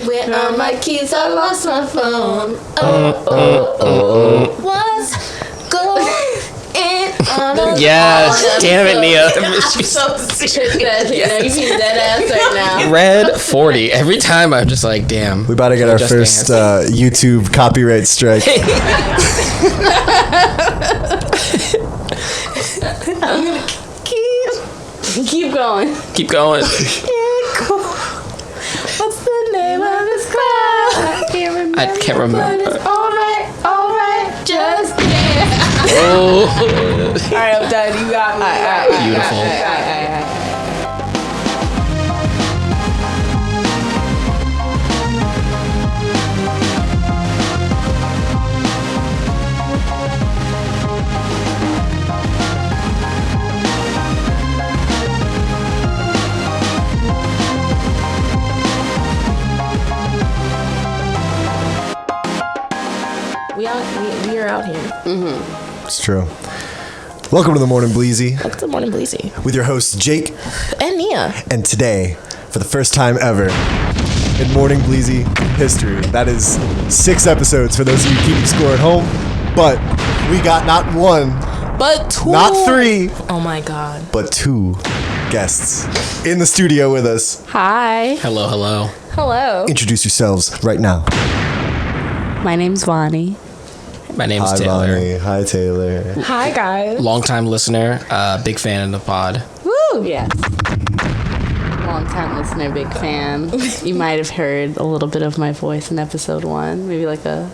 Where are my keys? I lost my phone. What's going on? Yes, damn it, Nia. She's so serious. You see dead ass right now. Red 40. Every time I'm just like, damn. We about to get our first YouTube copyright strike. Keep going. Keep going. What's the name of this club? I can't remember. But it's alright, just dance. Oh. Alright, I'm done. You got me. Beautiful. We are out here. Mm-hmm. It's true. Welcome to the Morning Bleezy. Welcome to the Morning Bleezy. With your hosts, Jake. And Nia. And today, for the first time ever, in Morning Bleezy history, that is 6 episodes for those of you keeping score at home, but we got not 1, but 2. Not 3. Oh my God. But 2 guests in the studio with us. Hi. Hello. Introduce yourselves right now. My name's Vonnie. My name's Hi, Taylor. Vonnie. Hi, Taylor. Hi, guys. Long-time listener, big fan of the pod. Woo! Yes. Long-time listener, big fan. You might have heard a little bit of my voice in episode 1. Maybe like a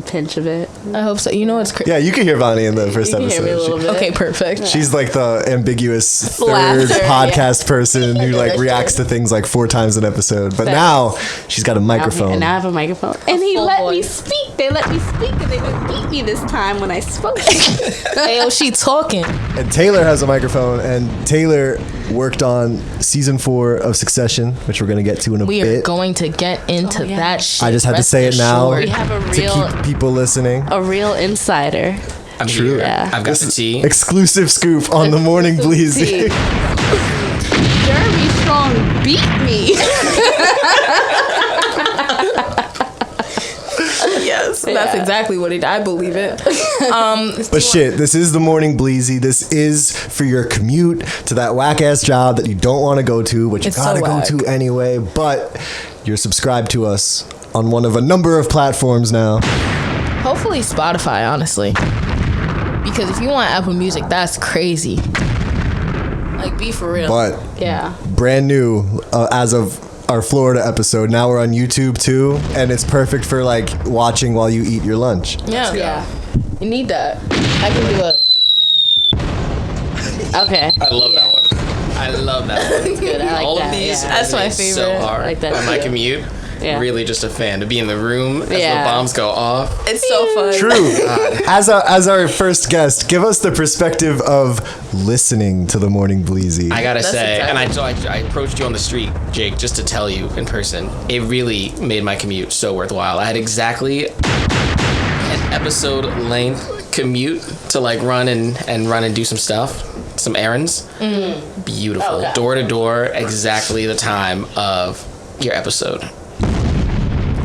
pinch of it. I hope so. You know it's crazy. Yeah, you can hear Vonnie in the first You can episode. hear me a little bit. Okay, perfect. She's like the ambiguous Laughter, third podcast person who like reacts to things like 4 times an episode. But now she's got a microphone. And now I have a microphone. And he let me speak. They let me speak and they didn't beat me this time when I spoke. Hey, yo, she talking. And Taylor has a microphone, and Taylor worked on season 4 of Succession, which we're going to get to in a We bit. are going to get into that shit. I just had to say it now We have a to real, keep people listening. a real insider. I'm True. here. Yeah. I've got the tea. Exclusive scoop on the Morning Bleezy. Jeremy Strong beat me. Yes, that's exactly what I believe it. But shit, this is the Morning Bleezy. This is for your commute to that whack-ass job that you don't want to go to, but you It's gotta so go whack. to anyway. But you're subscribed to us on one of a number of platforms now. Hopefully Spotify, honestly. Because if you want Apple Music, that's crazy. Like, be for real. But Yeah. brand new as of our Florida episode. Now we're on YouTube too, and it's perfect for like watching while you eat your lunch. Yeah. You need that. I can do it. Okay. I love that one. I love that one. That's good. I like All that. of these Yeah. That's my resonate so favorite. hard I like that on my too. commute. Yeah. Really just a fan to be in the room as Yeah. the bombs go off. It's so fun. True. As our first guest, give us the perspective of listening to the Morning Bleezy. I gotta That's say, exactly. and I approached you on the street, Jake, just to tell you in person. It really made my commute so worthwhile. I had exactly an episode length commute to like run and do some stuff, some errands. Beautiful, Okay. door to door, exactly the time of your episode.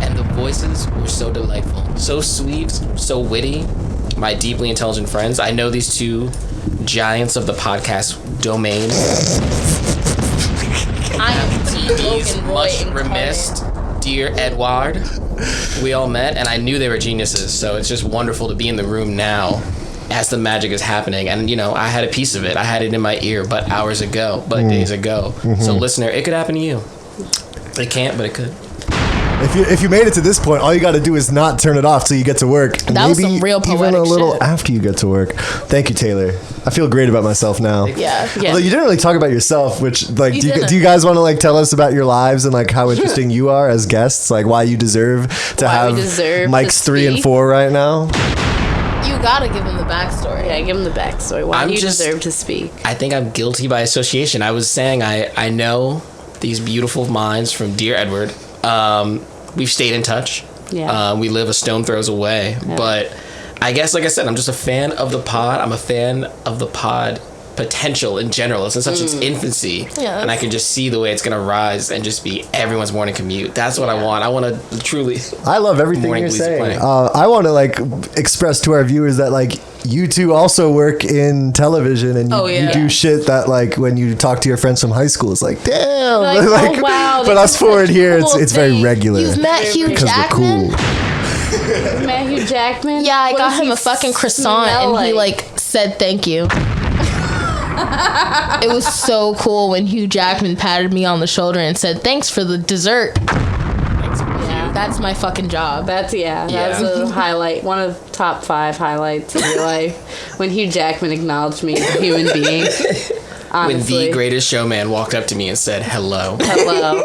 And the voices were so delightful, so sweet, so witty. My deeply intelligent friends. I know these 2 giants of the podcast domain. I am Team These Logan Roy much incarnate. remissed, dear Edward. We all met, and I knew they were geniuses. So it's just wonderful to be in the room now, as the magic is happening. And you know, I had a piece of it. I had it in my ear, but hours ago, but days ago. So listener, it could happen to you. It can't, but it could. If you made it to this point, all you got to do is not turn it off till you get to work. That was some real even poetic a little shit. after you get to work. Thank you, Taylor. I feel great about myself now. Yeah. Yeah. Although you didn't really talk about yourself, which like You do didn't. you guys want to like tell us about your lives and like how interesting you are as guests, like why you deserve to Why we have deserve mics to 3 and speak? 4 right now? You gotta give him the backstory. Yeah, give him the backstory. Why I'm do you just- deserve to speak? I think I'm guilty by association. I was saying I know these beautiful minds from Dear Edward. We've stayed in touch. Yeah. We live a stone throws away. Yeah. But I guess, like I said, I'm just a fan of the pod. I'm a fan of the pod potential in general. It's in such its infancy, and I can just see the way it's gonna rise and just be everyone's morning commute. That's what I want. I want to truly. I love everything you're saying. I want to like express to our viewers that like you two also work in television, and you do shit that like when you talk to your friends from high school, it's like damn, like, oh, wow. But us forward here, it's very regular. You've met Hugh Jackman? We're cool. Met Hugh Jackman? Yeah, I got him a fucking croissant, and he like said thank you. It was so cool when Hugh Jackman patted me on the shoulder and said thanks for the dessert. That's my fucking job. That's a highlight. One of the top 5 highlights of your life. When Hugh Jackman acknowledged me as a human being. Honestly. When the greatest showman walked up to me and said hello. Hello.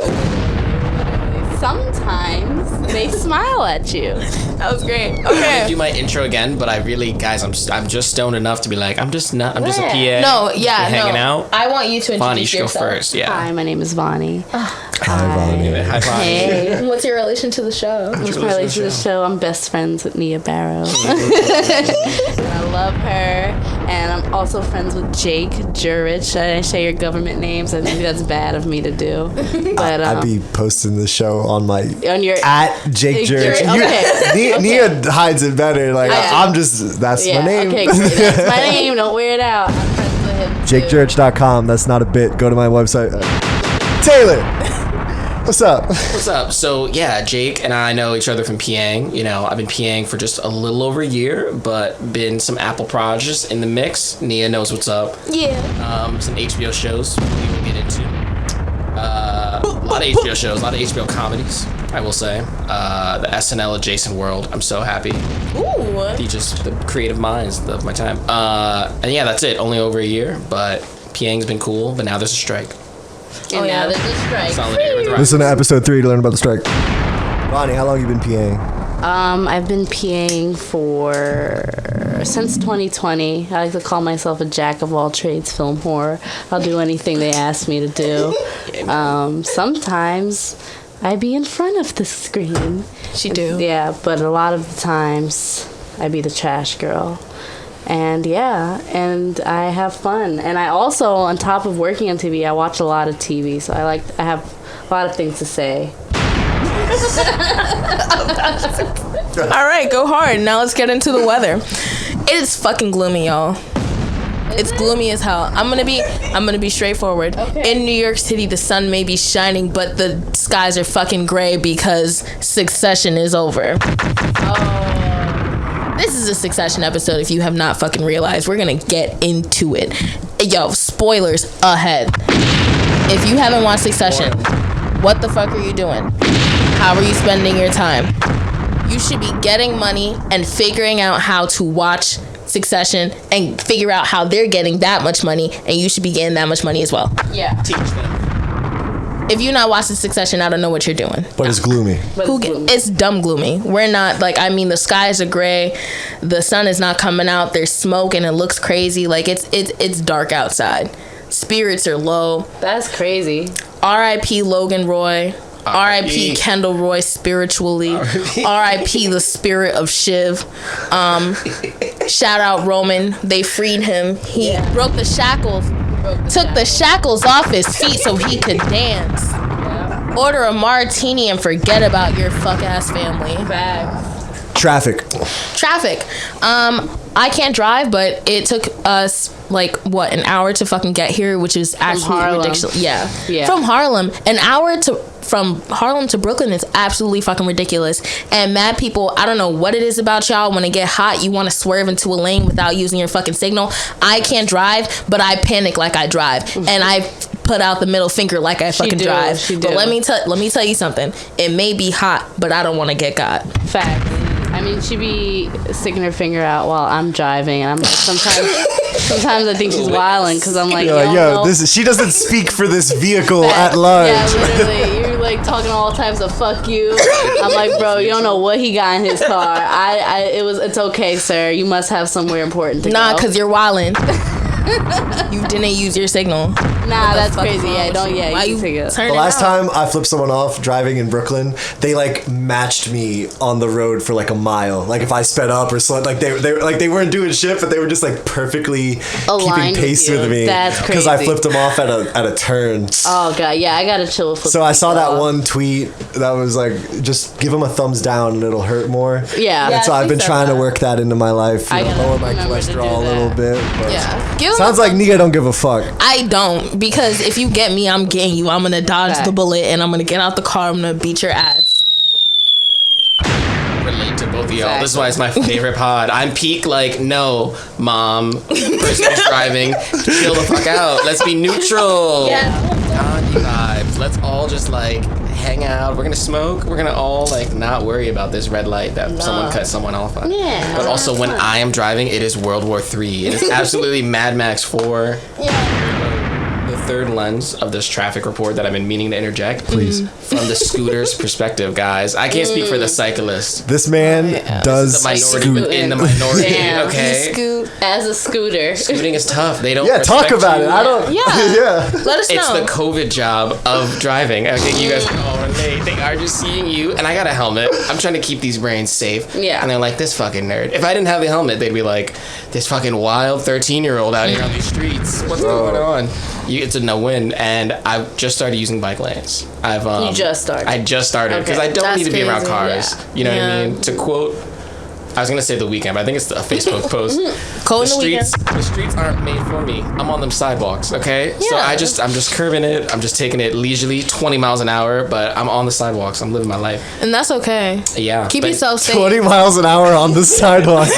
Sometimes they smile at you. That was great. I'm Okay. gonna do my intro again, but I really, guys, I'm just stoned enough to be like, I'm just a PA. No, yeah, hanging out. I want you to introduce Vonnie, you should go yourself. first. Yeah. Hi, my name is Vonnie. Hi, Vonnie. Hi, Vonnie. Hey. What's your relation to the show? What's my relation to the show? I'm best friends with Nia Barrow. And I love her. And I'm also friends with Jake Jurich. Should I say your government names? I think that's bad of me to do. But I'd be posting the show on my your at Jake Jurich. Okay. Nia hides it better. Like I'm just that's my name. Okay, great. That's my name. Don't wear it out. I'm friends with him. JakeJurich.com. That's not a bit. Go to my website. Taylor, what's up? What's up? So yeah, Jake and I know each other from PAing. You know, I've been PAing for just a little over a year, but been some Apple projects in the mix. Nia knows what's up. Yeah. Some HBO shows we will get into. A lot of HBO shows, a lot of HBO comedies, I will say. The SNL adjacent world. I'm so happy. Ooh. The creative minds of my time. And yeah, that's it. Only over a year, but PAing's been cool, but now there's a strike. Oh yeah, there's a strike. Solidarity with the Listen to episode 3 to learn about the strike. Vonnie, how long have you been PAing? I've been PAing since 2020. I like to call myself a jack of all trades film whore. I'll do anything they ask me to do. Sometimes I be in front of the screen. She do. Yeah, but a lot of the times I be the trash girl. And and I have fun. And I also, on top of working on TV, I watch a lot of TV. So I have a lot of things to say. All right, go hard. Now let's get into the weather. It is fucking gloomy, y'all. It's gloomy as hell. I'm gonna be straightforward. Okay. In New York City, the sun may be shining, but the skies are fucking gray because Succession is over. This is a Succession episode. If you have not fucking realized, we're gonna get into it. Yo, spoilers ahead. If you haven't watched Succession, what the fuck are you doing? How are you spending your time? You should be getting money and figuring out how to watch Succession and figure out how they're getting that much money, and you should be getting that much money as well. Yeah. Teach them. If you're not watching Succession, I don't know what you're doing. But it's gloomy. It's dumb gloomy. We're not the skies are gray, the sun is not coming out, there's smoke and it looks crazy. Like it's dark outside. Spirits are low. That's crazy. R.I.P. Logan Roy. R.I.P. Kendall Roy spiritually. R.I.P. the spirit of Shiv. Shout out Roman. They freed him. He broke the shackles. Took the shackles off his feet so he could dance. Yeah. Order a martini and forget about your fuck ass family. Traffic. I can't drive, but it took us an hour to fucking get here, which is absolutely ridiculous. Yeah. From Harlem, from Harlem to Brooklyn is absolutely fucking ridiculous. And mad people, I don't know what it is about y'all. When it get hot, you want to swerve into a lane without using your fucking signal. I can't drive, but I panic like I drive, and I put out the middle finger like I fucking drive. But let me tell you something. It may be hot, but I don't want to get got. Fact. I mean, she be sticking her finger out while I'm driving, and I'm like, sometimes I think she's wilding because I'm like, she doesn't speak for this vehicle at large. Yeah, literally, you're like talking all types of fuck you. I'm like, bro, you don't know what he got in his car. It's okay, sir. You must have somewhere important to go. Nah, because you're wilding. You didn't use your signal. Nah, that's crazy. Yeah, don't. Yeah, you take it. The last time I flipped someone off driving in Brooklyn, they like matched me on the road for like a mile. Like if I sped up or slowed, like they weren't doing shit, but they were just like perfectly keeping pace with me. That's crazy. Because I flipped them off at a turn. Oh god, yeah, I gotta chill. So I saw that one tweet that was like, just give them a thumbs down and it'll hurt more. Yeah. And so I've been trying to work that into my life. Lower my cholesterol a little bit. But sounds like Nia don't give a fuck. I don't, because if you get me, I'm getting you. I'm gonna dodge the bullet and I'm gonna get out the car. I'm gonna beat your ass. Relate to both of y'all. This is why it's my favorite pod. I'm peak like, no, mom, person who's driving, chill the fuck out. Let's be neutral. Gandhi vibes. Let's all just like hang out. We're gonna smoke. We're gonna all like not worry about this red light that someone cut someone off on. Yeah. But also when I am driving, it is World War III. It is absolutely Mad Max 4. The third lens of this traffic report that I've been meaning to interject. Please. From the scooter's perspective, guys. I can't speak for the cyclist. This man does scoot in the minority. Damn. Okay. Scoot as a scooter. Scooting is tough. They don't. Talk about it. I don't. Let us know. It's the COVID job of driving. Okay, you guys can all relate. They are just seeing you, and I got a helmet. I'm trying to keep these brains safe. Yeah. And they're like, this fucking nerd. If I didn't have the helmet, they'd be like, this fucking wild 13-year-old out here on these streets. What's going on? It's a no-win, and I've just started using bike lanes. You just started. I just started because I don't need to be around cars. Yeah. You know what I mean? To quote, I was gonna say The Weeknd, but I think it's a Facebook post. The streets aren't made for me. I'm on them sidewalks, okay? Yeah. So I'm just curving it. I'm just taking it leisurely, 20 miles an hour, but I'm on the sidewalks. I'm living my life. And that's okay. Yeah. Keep yourself safe. 20 miles an hour on the sidewalk.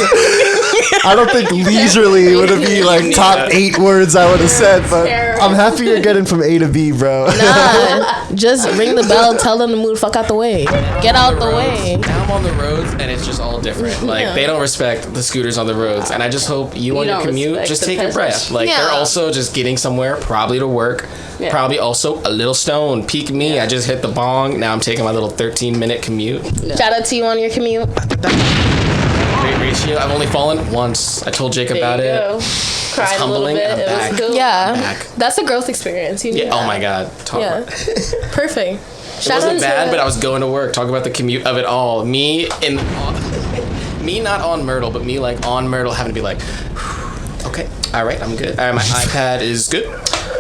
I don't think leisurely would have been like top 8 words I would have said, but I'm happy you're getting from A to B, bro. Nah, just ring the bell, tell them to move the fuck out the way. Get out the way. Now I'm on the roads and it's just all different. Like they don't respect the scooters on the roads, and I just hope you on your commute just take a breath. Like they're also just getting somewhere, probably to work. Yeah. Probably also a little stoned. Peak me. I just hit the bong. Now I'm taking my little 13-minute commute. Shout out to you on your commute. Great ratio. I've only fallen once. I told Jake about it. Cried it's humbling. A little bit. I'm back. It was cool. Yeah, I'm back. That's a growth experience. You yeah. Oh my god. Perfect. It wasn't bad, but I was going to work. Talk about the commute of it all. Me not on Myrtle, but me like on Myrtle having to be like, okay, all right, I'm good. All right, my iPad is good.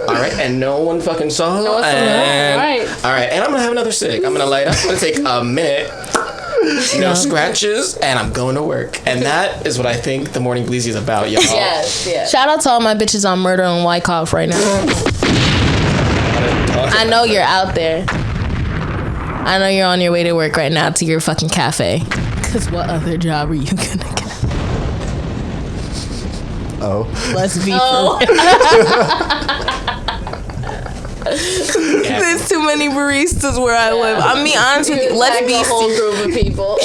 All right, and no one fucking saw. No one saw. All right, and I'm gonna have another cig. I'm gonna light up. I'm gonna take a minute. No scratches, and I'm going to work. And that is what I think the Morning Bleezy is about, y'all. Yes. Shout out to all my bitches on Murder and Wyckoff right now. I know you're out there. I know you're on your way to work right now to your fucking cafe. Because what other job are you gonna get? Let's be for There's too many baristas where I live. I'm being honest with you. Let's be a whole group of people.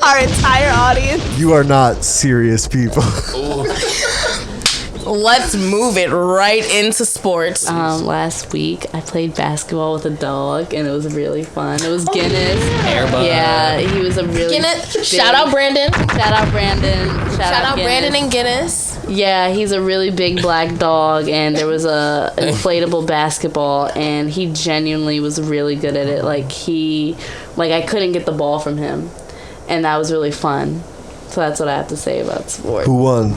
Our entire audience. You are not serious people. Let's move it right into sports. Last week I played basketball with a dog and it was really fun. It was Guinness. Airbud. Yeah, he was a really Guinness. Shout out Brandon. Shout out Brandon. Shout out Brandon and Guinness. Yeah, he's a really big black dog, and there was a inflatable basketball, and he genuinely was really good at it. I couldn't get the ball from him, and that was really fun. So that's what I have to say about sports. Who won?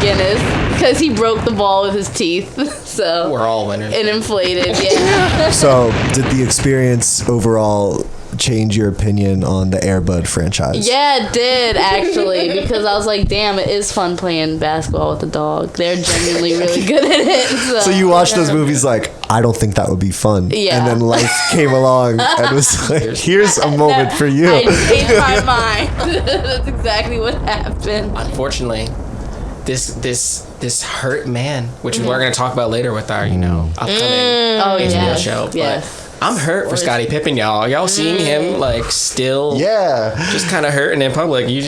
Guinness, because he broke the ball with his teeth. So we're all winners. It inflated, yeah. So did the experience overall change your opinion on the Airbud franchise? Yeah, it did, actually, because I was like, damn, it is fun playing basketball with a dog. They're genuinely really good at it. So you watched those movies like, I don't think that would be fun. Yeah. And then life came along and was like, here's a moment for you. I changed my mind. That's exactly what happened. Unfortunately, this hurt man, which we're going to talk about later with our, upcoming HBO show. Yes. I'm hurt for Scottie Pippen, y'all. Y'all seeing him still, just kind of hurting in public. You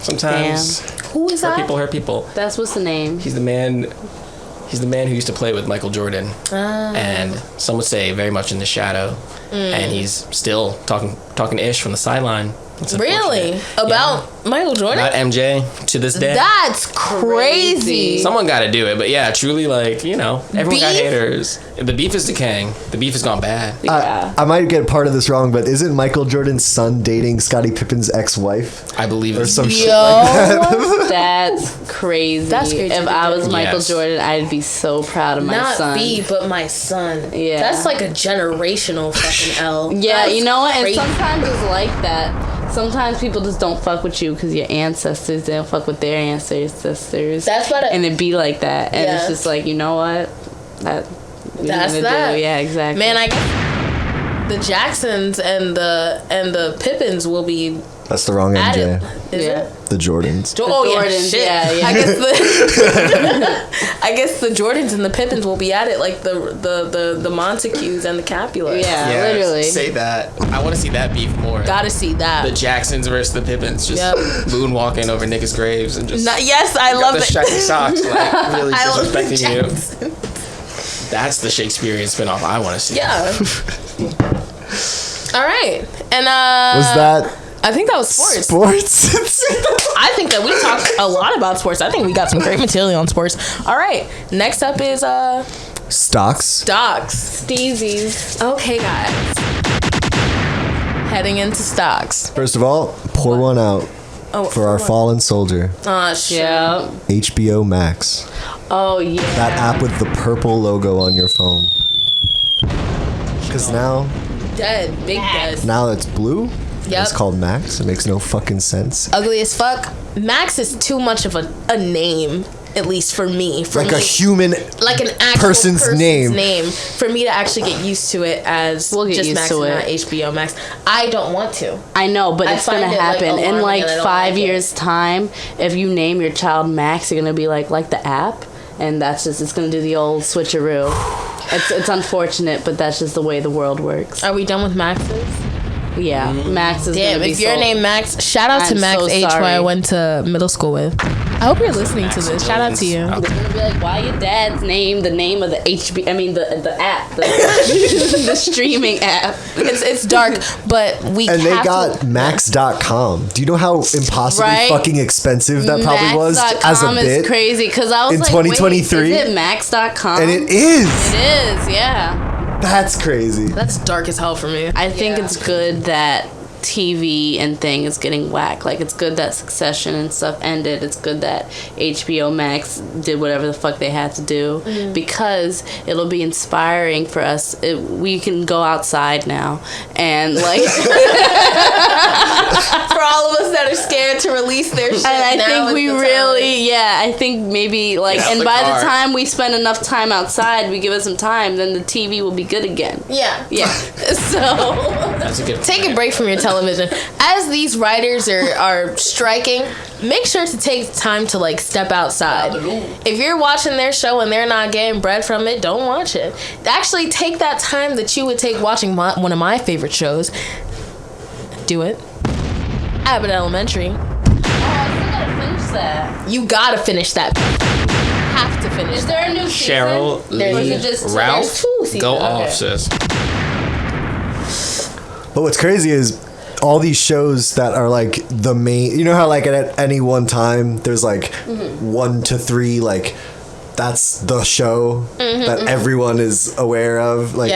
sometimes. Damn. Who is that? Hurt people. That's what's the name. He's the man who used to play with Michael Jordan, and some would say very much in the shadow. and he's still talking ish from the sideline. Really? About Michael Jordan? About MJ to this day. That's crazy. Someone got to do it, but yeah, truly, like, you know, everyone got haters. The beef is decaying. The beef has gone bad. I might get part of this wrong, but isn't Michael Jordan's son dating Scottie Pippen's ex-wife? I believe or some shit like that. That's crazy. That's crazy. If I was Michael Jordan, I'd be so proud of my son. Not me, but my son. Yeah. That's like a generational fucking L. Yeah, That's you know what? crazy. And sometimes it's like that. Sometimes people just don't fuck with you because your ancestors didn't fuck with their ancestors. That's what and it be like that. And it's just like, you know what? That's that. Yeah, exactly. Man, I guess the Jacksons and the Pippins will be. That's the wrong MJ. Is it? The Jordans. Jordans, shit. Yeah. I guess the Jordans and the Pippins will be at it like the Montagues and the Capulets. Yeah, literally. Say that. I want to see that beef more. Gotta see that. The Jacksons versus the Pippins, just moonwalking over niggas' graves and just. Yes, I love the it. shiny socks, like really I love the disrespecting you. That's the Shakespearean spinoff I want to see. Yeah. All right, and was that? I think that was sports. I think that we talked a lot about sports. I think we got some great material on sports. All right, next up is stocks. Steezies. Okay, guys. Heading into stocks. First of all, pour one out for our fallen soldier. Oh shit. Yeah. HBO Max. Oh yeah. That app with the purple logo on your phone. Because now. Big dead. Now it's blue. Yep. It's called Max. It makes no fucking sense. Ugly as fuck. Max is too much of a name, at least for me. A human, like an actual person's name for me to actually get used to it as just Max and not HBO Max. I don't want to. I know, but it's gonna happen in like 5 years' time. If you name your child Max, you're gonna be like the app, and it's gonna do the old switcheroo. It's unfortunate, but that's just the way the world works. Are we done with Maxes? Yeah, Max is. Damn, if your name Max, shout out to Max H, who I went to middle school with. I hope you're listening to this. Shout out to you. They're gonna be like, why your dad's name the name of the the app, the streaming app. It's dark, but we and they got Max.com. Do you know how impossibly fucking expensive that probably was as a bit? Is crazy because I was in like, 2023, wait, is it Max.com? And it is. It is, yeah. That's crazy. That's dark as hell for me. I think it's good that TV and thing is getting whacked. Like, it's good that Succession and stuff ended. It's good that HBO Max did whatever the fuck they had to do because it'll be inspiring for us. We can go outside now and like for all of us that are scared to release their shit. And I think we really, I think maybe like, and by the time we spend enough time outside, we give it some time, then the TV will be good again. Yeah. So that's a good take a break from your television. As these writers are striking, make sure to take time to like step outside. If you're watching their show and they're not getting bread from it, don't watch it. Actually take that time that you would take watching one of my favorite shows. Do it. Abbott Elementary. I still gotta finish that. You gotta finish that. Have to finish. Is there a new season? Cheryl, Lee, Ralph, go off, sis. But what's crazy is all these shows that are like the main, you know how like at any one time there's like 1 to 3 like that's the show that everyone is aware of, like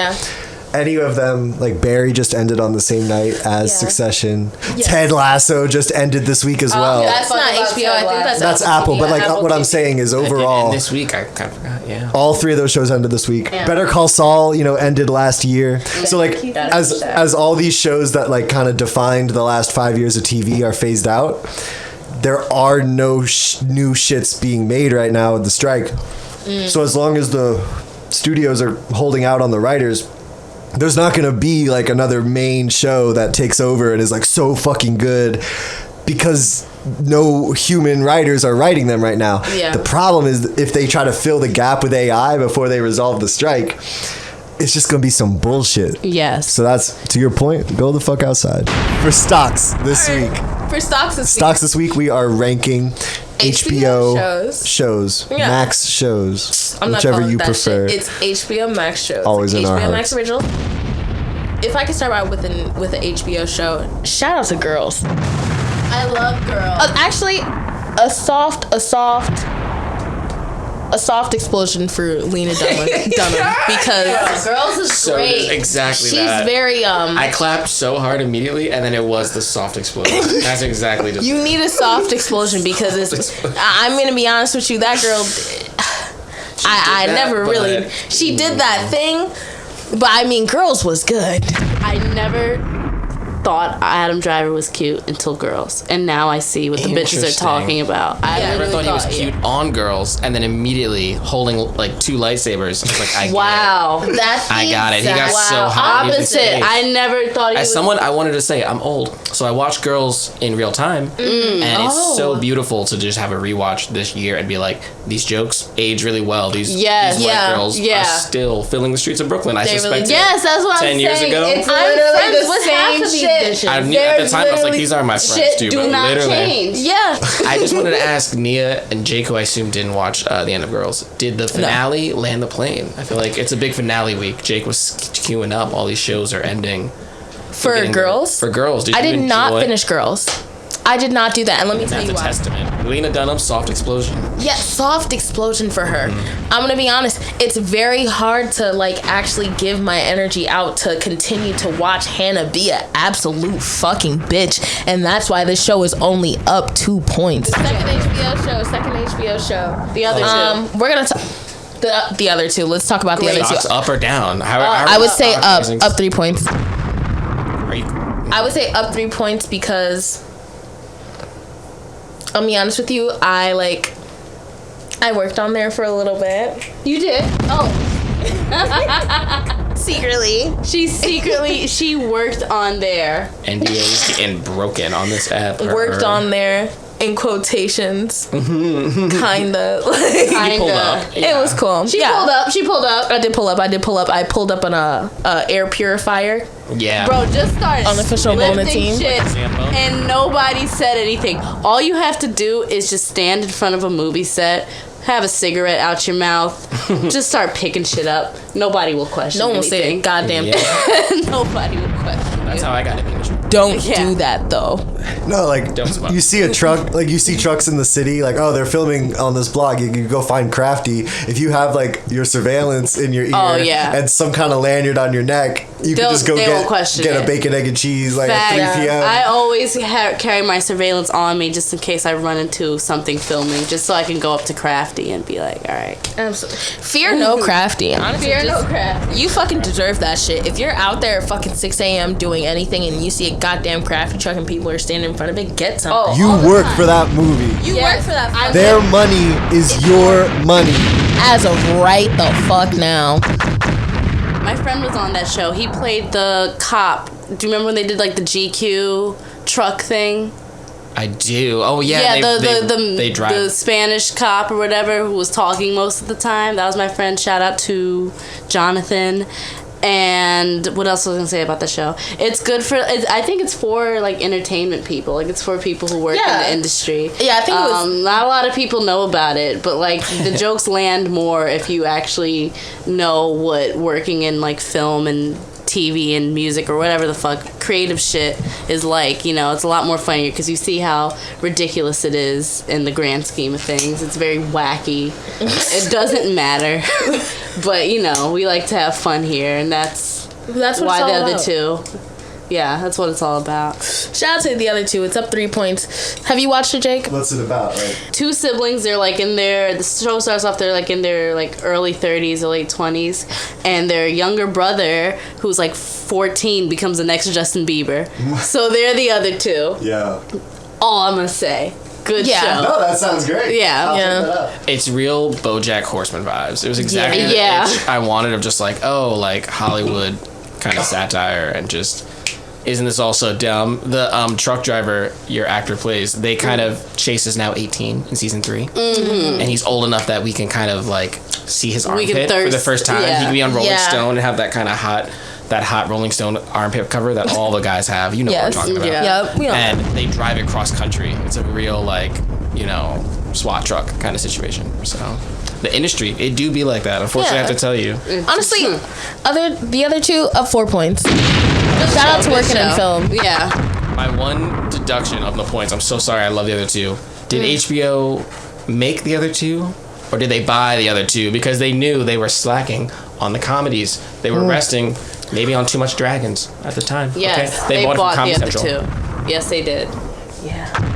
any of them, like Barry just ended on the same night as Succession. Ted Lasso just ended this week as well. That's not HBO. I think that's Apple. But like what I'm saying is overall, and this week I kind of forgot. Yeah, all 3 of those shows ended this week. Better Call Saul, ended last year. So like as all these shows that like kind of defined the last 5 years of TV are phased out, there are no new shits being made right now with the strike. So as long as the studios are holding out on the writers, there's not going to be like another main show that takes over and is like so fucking good because no human writers are writing them right now. The problem is if they try to fill the gap with AI before they resolve the strike, it's just going to be some bullshit. Yes. So that's, to your point, go the fuck outside. For stocks this week. For stocks this week, we are ranking HBO shows. Max shows. I'm whichever you prefer. Shit. It's HBO Max shows. Always like in HBO our Max hearts. original. if I could start out with an HBO show, shout out to Girls. I love Girls. Actually, a soft explosion for Lena Dunham because Girls is great. Exactly. She's very I clapped so hard immediately, and then it was the soft explosion. That's exactly just. You need a soft explosion because I'm gonna be honest with you. That girl, I never really. She did that thing, but I mean, Girls was good. I never thought Adam Driver was cute until Girls, and now I see what the bitches are talking about. I never thought he was cute on Girls, and then immediately holding like 2 lightsabers. I was like, I get it. I got it. He got so hot. Opposite. I never thought he was. As someone, I wanted to say, I'm old, so I watched Girls in real time, and it's so beautiful to just have a rewatch this year and be like, these jokes age really well. These white girls are still filling the streets of Brooklyn. I suspect. Yes, that's what I'm saying. 10 years ago, it's literally the same shit. I knew at the time, I was like, these are my friends too. Do not change. Yeah. I just wanted to ask Nia and Jake, who I assume didn't watch the end of Girls, did the finale land the plane? I feel like it's a big finale week. Jake was queuing up. All these shows are ending. For Girls? For Girls. I did not finish Girls. I did not do that, and let me tell you why. That's a testament. Lena Dunham, soft explosion. Yeah, soft explosion for her. I'm gonna be honest. It's very hard to like actually give my energy out to continue to watch Hannah be an absolute fucking bitch, and that's why this show is only up 2 points. Second HBO show. The other two. We're gonna talk. The other two. Let's talk about the other two. Up or down? I would say up 3 points. I would say up 3 points because I'll be honest with you, I worked on there for a little bit. You did? Oh. Secretly. She worked on there. NDA's getting broken on this app. Worked on there. In quotations. Kinda. Kinda. It was cool. She pulled up. I did pull up. I pulled up an air purifier. Yeah. Bro, just started unofficial bonus team. Shit, and nobody said anything. All you have to do is just stand in front of a movie set, have a cigarette out your mouth, just start picking shit up. Nobody will question. No one will say a goddamn thing. Nobody will question. That's how I got it. Don't do that though. No, like you see a truck, like you see trucks in the city, like they're filming on this block. You can go find Crafty. If you have like your surveillance in your ear and some kind of lanyard on your neck, you can just go get a bacon, egg, and cheese like at 3 p.m. I always carry my surveillance on me just in case I run into something filming, just so I can go up to Crafty and be like, all right. Absolutely. Fear no Crafty. Honestly, fear no Crafty. You fucking deserve that shit. If you're out there at fucking 6 a.m. doing anything and you see a goddamn Crafty truck and people are standing in front of it, get something. You work for that movie. You work for that. Their money is your money. As of right the fuck now. My friend was on that show. He played the cop. Do you remember when they did like the GQ truck thing? I do. Oh yeah. Yeah, they drive. The Spanish cop or whatever who was talking most of the time. That was my friend. Shout out to Jonathan. And what else was I gonna say about the show? It's good for. I think it's for like entertainment people. Like it's for people who work in the industry. Yeah, I think it was. Not a lot of people know about it, but like the jokes land more if you actually know what working in like film and TV and music or whatever the fuck creative shit is like. You know, it's a lot more funnier because you see how ridiculous it is in the grand scheme of things. It's very wacky. It doesn't matter. But, you know, we like to have fun here, and that's what why the other about. two. Yeah, that's what it's all about. Shout out to the other two. It's up 3 points. Have you watched it, Jake? What's it about? Two siblings. They're like in their. The show starts off. They're like in their like early 30s or late 20s, and their younger brother, who's like 14, becomes the next Justin Bieber. So they're the other two. Yeah. All I'm gonna say. Good show. No, that sounds great. Yeah. It's real BoJack Horseman vibes. It was exactly the itch I wanted of just like, like Hollywood kind of satire and just, isn't this all so dumb? The truck driver your actor plays, they kind of, Chase is now 18 in season 3. Mm-hmm. And he's old enough that we can kind of like see his armpit for the first time. He can be on Rolling Stone and have that kind of hot Rolling Stone armpit cover that all the guys have. You know what I'm talking about. Yep. And they drive it cross country. It's a real, like, you know, SWAT truck kind of situation. So the industry. It do be like that. Unfortunately, I have to tell you. Honestly, the other two up 4 points. Shout out to working in film. Yeah. My one deduction of the points. I'm so sorry. I love the other two. Did HBO make the other two, or did they buy the other two? Because they knew they were slacking on the comedies. They were resting maybe on Too Much Dragons at the time. Yes, okay? They bought the Comedy other Central. two. Yes, they did. Yeah.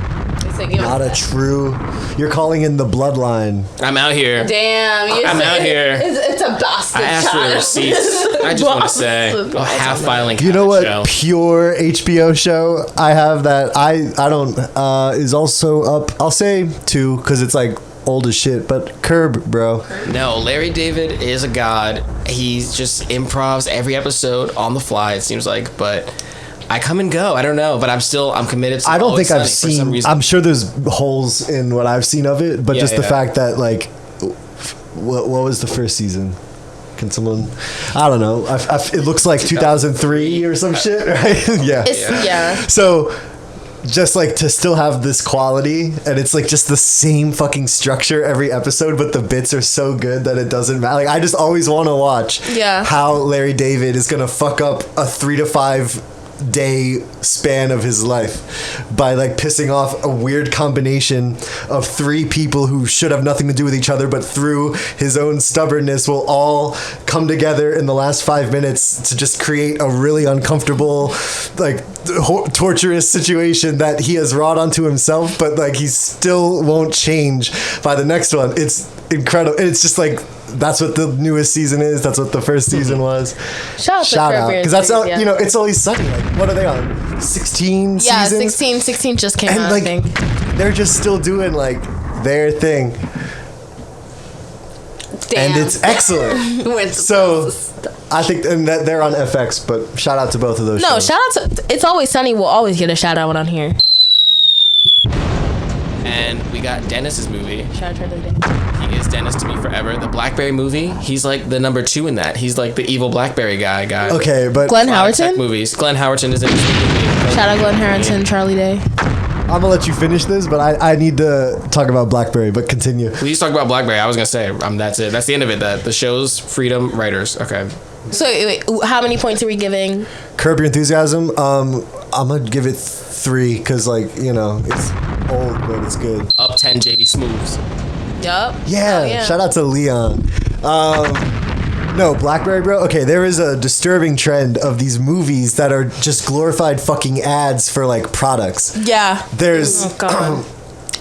Not a true. You're calling in the bloodline. I'm out here. Damn. I'm out here. It's a bastard. I asked for the receipts. I just want to say, half filing. You know what? Show. Pure HBO show I have that I don't is also up. I'll say 2 because it's like old as shit. But Curb, bro. No, Larry David is a god. He's just improvs every episode on the fly. It seems like, but. I come and go. I don't know, but I'm committed to I don't think I've seen. For some reason. I'm sure there's holes in what I've seen of it, but just the fact that like, what was the first season? Can someone? I don't know. It looks like 2003 or some shit, right? Yeah. So, just like to still have this quality, and it's like just the same fucking structure every episode, but the bits are so good that it doesn't matter. Like I just always want to watch how Larry David is gonna fuck up a 3 to 5 day span of his life by like pissing off a weird combination of 3 people who should have nothing to do with each other, but through his own stubbornness will all come together in the last 5 minutes to just create a really uncomfortable, like torturous situation that he has wrought onto himself, but like he still won't change by the next one. It's incredible. It's just like that's what the newest season is. That's what the first season was. Shout out because that's you know, It's Always Sunny. Like what are they on? 16 yeah, seasons? 16 just came out. Like, I think they're just still doing like their thing. Damn. And it's excellent. So I think and that they're on FX, but shout out to both of those shows. Shout out to It's Always Sunny. Will always get a shout out on here. And we got Dennis's movie. Shout out to Dennis. He is Dennis to me forever. The Blackberry movie. He's like the number 2 in that. He's like the evil Blackberry guy. Okay, but Glenn Howerton movies. Glenn Howerton is in this movie. Shout out Glenn Howerton, Charlie Day. I'm gonna let you finish this, but I need to talk about Blackberry. But continue. Please talk about Blackberry. I was gonna say that's it. That's the end of it. That the show's freedom writers. Okay. So wait, how many points are we giving? Curb Your Enthusiasm. I'm gonna give it 3 because like you know it's old but it's good. Up 10 JB Smooths. Yup. Yeah. Shout out to Leon. No, Blackberry, bro. Okay, there is a disturbing trend of these movies that are just glorified fucking ads for like products. Yeah. There's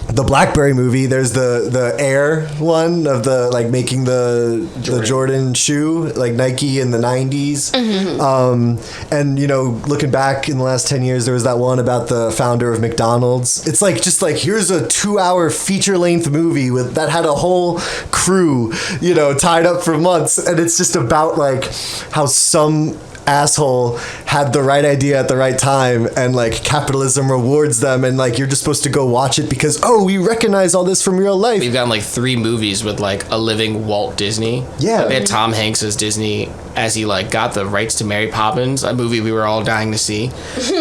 the Blackberry movie. There's the Air one of the like making the Jordan shoe, like Nike in the 90s. Mm-hmm. And you know, looking back in the last 10 years, there was that one about the founder of McDonald's. It's like just like here's a 2-hour feature-length movie that had a whole crew, you know, tied up for months, and it's just about like how some asshole had the right idea at the right time and like capitalism rewards them and like you're just supposed to go watch it because we recognize all this from real life. We've gotten like 3 movies with like a living Walt Disney. Yeah. They had Tom Hanks as Disney as he like got the rights to Mary Poppins, a movie we were all dying to see.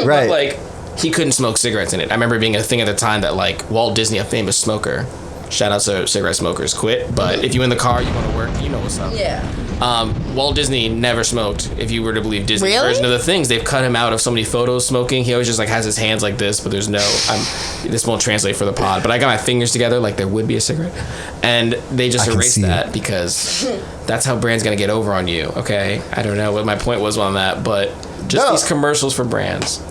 Right. But, like he couldn't smoke cigarettes in it. I remember being a thing at the time that like Walt Disney, a famous smoker, shout out to cigarette smokers, quit. But if you in the car, you want to work, you know what's up. Yeah. Walt Disney never smoked, if you were to believe Disney's Really? version of the things. They've cut him out of so many photos smoking. He always just like has his hands like this, but there's no, this won't translate for the pod, but I got my fingers together like there would be a cigarette. And they just erased that because that's how brands gonna get over on you, okay? I don't know what my point was on that, but just these commercials for brands. And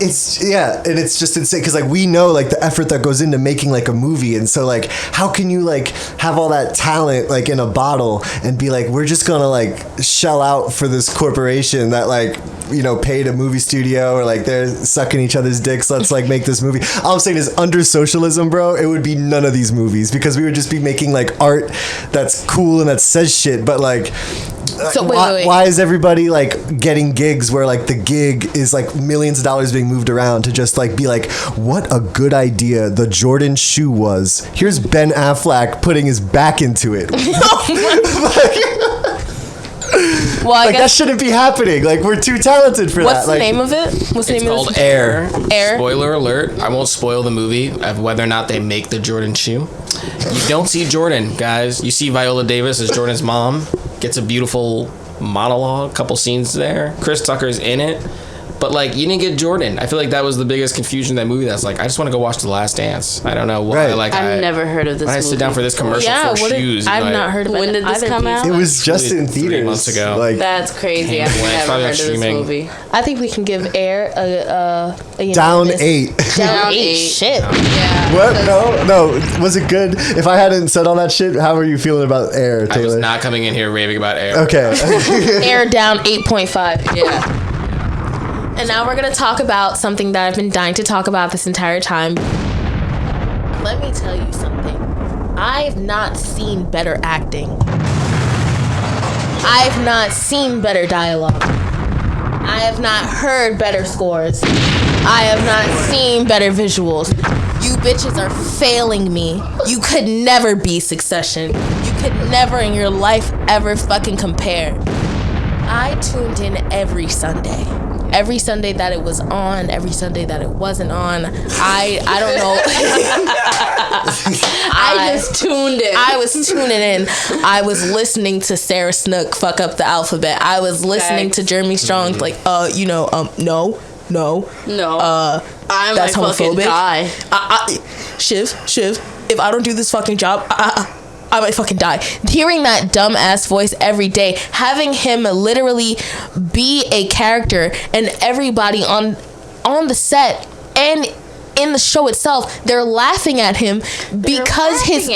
it's just insane because like we know like the effort that goes into making like a movie, and so like how can you like have all that talent like in a bottle and be like we're just gonna like shell out for this corporation that like you know paid a movie studio or like they're sucking each other's dicks, let's like make this movie. All I'm saying is under socialism, bro, it would be none of these movies because we would just be making like art that's cool and that says shit, but like So wait. Why is everybody like getting gigs where like the gig is like millions of dollars being moved around to just like be like, what a good idea the Jordan shoe was. Here's Ben Affleck putting his back into it. Well, I guess that shouldn't be happening. Like, we're too talented for that. What's the name of it? What's the name of it? It's called Air. Air. Spoiler alert. I won't spoil the movie of whether or not they make the Jordan shoe. You don't see Jordan, guys. You see Viola Davis as Jordan's mom. Gets a beautiful monologue, couple scenes there. Chris Tucker's in it. But, like, you didn't get Jordan. I feel like that was the biggest confusion in that movie. That's like, I just want to go watch The Last Dance. I don't know why. Right. Like, I've never heard of this movie. I sit down for this commercial for shoes. I've not heard of it. When did this come out? It was just in theaters 3 months ago. Like, That's crazy. I've never heard of this movie. I think we can give Air a down 8. Down 8. Shit. Yeah. What? No. Was it good? If I hadn't said all that shit, how are you feeling about Air, Taylor? I was not coming in here raving about Air. Okay. Air down 8.5. Yeah. And now we're going to talk about something that I've been dying to talk about this entire time. Let me tell you something. I've not seen better acting. I've not seen better dialogue. I have not heard better scores. I have not seen better visuals. You bitches are failing me. You could never be Succession. You could never in your life ever fucking compare. I tuned in every Sunday. Every Sunday that it was on, every Sunday that it wasn't on. I don't know. I just tuned in. I was tuning in. I was listening to Sarah Snook fuck up the alphabet. I was listening to Jeremy Strong like, no. I that's might fucking homophobic. die. Shiv, if I don't do this fucking job, I might fucking die. Hearing that dumb ass voice every day, having him literally be a character, and everybody on the set and in the show itself, they're laughing at him because his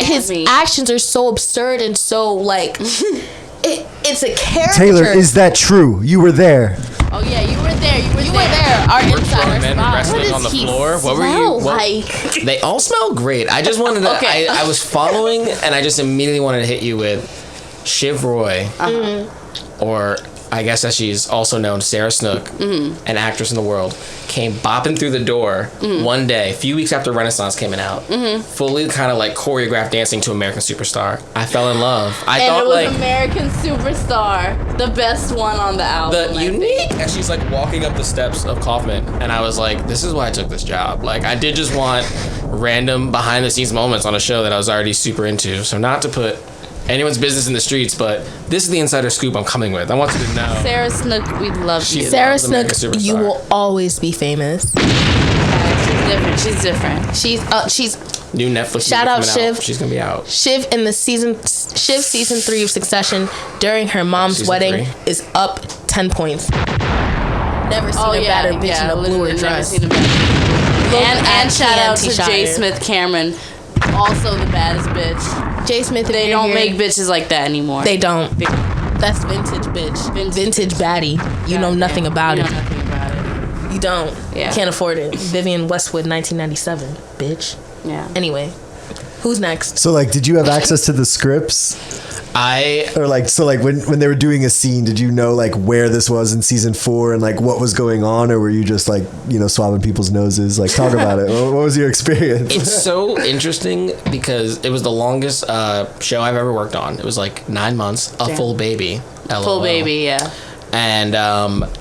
actions are so absurd and so like it's a character. Taylor, is that true? You were there. Oh yeah, you were there. You were there. Our We're insider grown men spot. wrestling on the floor. What were you? What, they all smell great. I just wanted to. Okay. I was following, and I just immediately wanted to hit you with Shiv Roy, or I guess as she's also known, Sarah Snook, an actress in the world, came bopping through the door one day, a few weeks after Renaissance came out, fully kind of like choreographed dancing to American Superstar. I fell in love. I thought it was like American Superstar, the best one on the album. the unique, and she's like walking up the steps of Kaufman, and I was like, this is why I took this job. Like, I did just want random behind the scenes moments on a show that I was already super into. So not to put anyone's business in the streets, but this is the insider scoop I'm coming with. I want you to know. Sarah Snook, we love you. Sarah Snook, you will always be famous. She's different. She's new Netflix. Shout out Shiv. She's gonna be out. Shiv in the season 3 of Succession during her mom's Season wedding 3. is up 10 points. Never seen a badder bitch in a bluer dress. And shout out to Shire. J. Smith Cameron, also the baddest bitch. J. Smith, They don't make bitches like that anymore. They don't. That's vintage bitch. Vintage baddie. You know nothing about it. You know nothing about it. You don't. Yeah. Can't afford it. Vivian Westwood, 1997. Bitch. Yeah. Anyway, who's next? So, like, did you have access to the scripts? Or like, so like when they were doing a scene, did you know like where this was in season 4 and like what was going on, or were you just like, you know, swabbing people's noses? Like, talk about it. What was your experience? It's so interesting because it was the longest show I've ever worked on. It was like 9 months, full baby. LOL. Full baby, yeah. And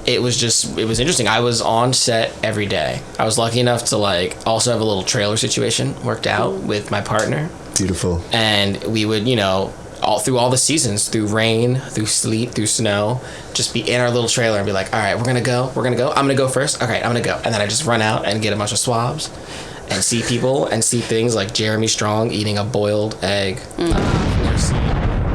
it was interesting. I was on set every day. I was lucky enough to like also have a little trailer situation worked out with my partner. Beautiful. And we would, you know, all through all the seasons, through rain, through sleet, through snow, just be in our little trailer and be like, all right, we're gonna go. I'm gonna go first. Okay, I'm gonna go. And then I just run out and get a bunch of swabs and see people and see things like Jeremy Strong eating a boiled egg,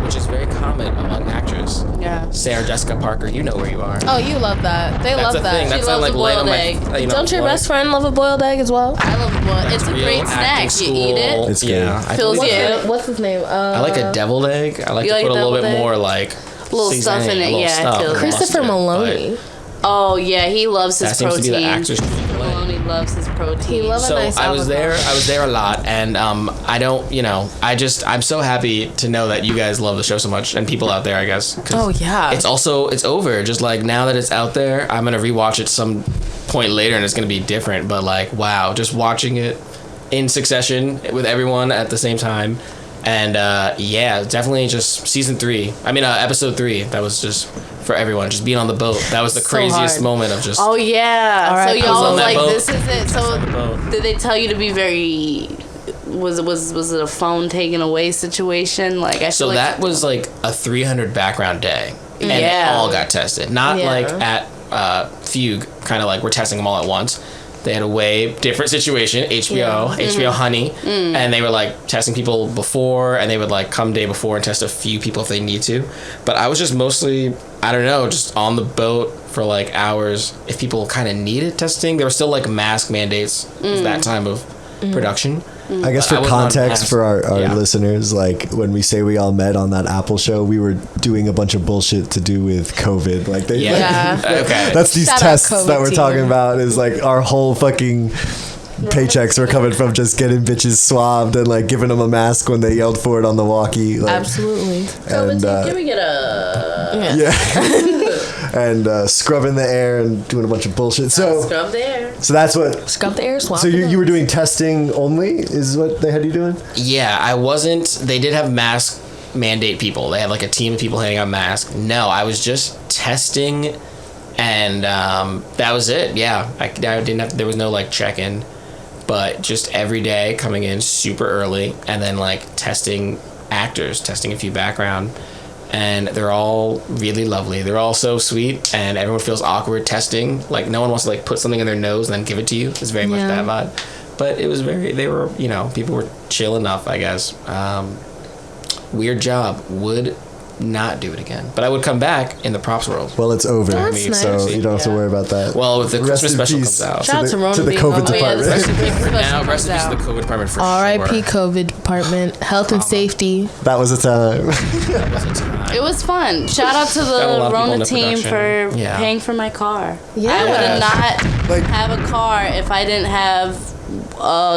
which is very common among actors. Yeah. Sarah Jessica Parker, you know where you are. Oh, you love that. They love That's a that. thing. That's loves like a light on boiled my. egg. You know, Don't your like, best friend love a boiled egg as well? I love boiled. It's a real great acting snack. You eat school. it. It's good. Yeah, I Feels believe good. What's his name? I like a deviled egg. I like You to like put a little deviled bit egg? more like Little stuff in it, yeah, it feels- Christopher mustard, Maloney. Oh yeah, he loves That his seems to be the protein. actor's Maloney loves his protein. He loves So a nice I was there. avocado. I was there a lot, and I don't, you know, I'm so happy to know that you guys love the show so much, and people out there, I guess. 'Cause Oh, yeah. It's over. Just like now that it's out there, I'm gonna rewatch it some point later, and it's gonna be different. But like, wow, just watching it in succession with everyone at the same time, And yeah, definitely just episode 3. That was just for everyone, just being on the boat. That was the craziest moment of just. Oh yeah. Right, so y'all was like, boat. this is it. So did they tell you to be very? Was it a phone taken away situation? Like So that was like a 300 background day, and it all got tested. Not like at Fugue, kind of like we're testing them all at once. They had a way different situation, HBO Honey, and they were like testing people before, and they would like come day before and test a few people if they need to. But I was just mostly, I don't know, just on the boat for like hours. If people kind of needed testing, there were still like mask mandates that time of production. I guess for context for our listeners, like when we say we all met on that Apple show, we were doing a bunch of bullshit to do with COVID. Like they, okay. That's these tests that we're talking about. Is like our whole fucking paychecks were coming from just getting bitches swabbed and like giving them a mask when they yelled for it on the walkie. Like, absolutely. And can we get a and scrubbing the air and doing a bunch of bullshit. So scrub the air. So that's what. Scrub the air swab. So you were doing testing only? Is what they had you doing? Yeah, I wasn't. They did have mask mandate people. They had like a team of people handing out masks. No, I was just testing, and that was it. Yeah, I didn't have. There was no like check-in, but just every day coming in super early, and then like testing actors, testing a few background. And they're all really lovely. They're all so sweet, and everyone feels awkward testing. Like no one wants to like put something in their nose and then give it to you. It's very much that vibe. But it was they were, people were chill enough, I guess. Weird job. Would not do it again. But I would come back in the props world. Well, it's over. That's nice. So you don't have to worry about that. Well, if the Christmas special comes out. Shout out to Rona to the COVID department. Rest in peace to the COVID department for R.I.P. sure. COVID department. Health and safety. That was a time. It was fun. Shout out to the Rona team for paying for my car. Yeah. I would not have a car if I didn't have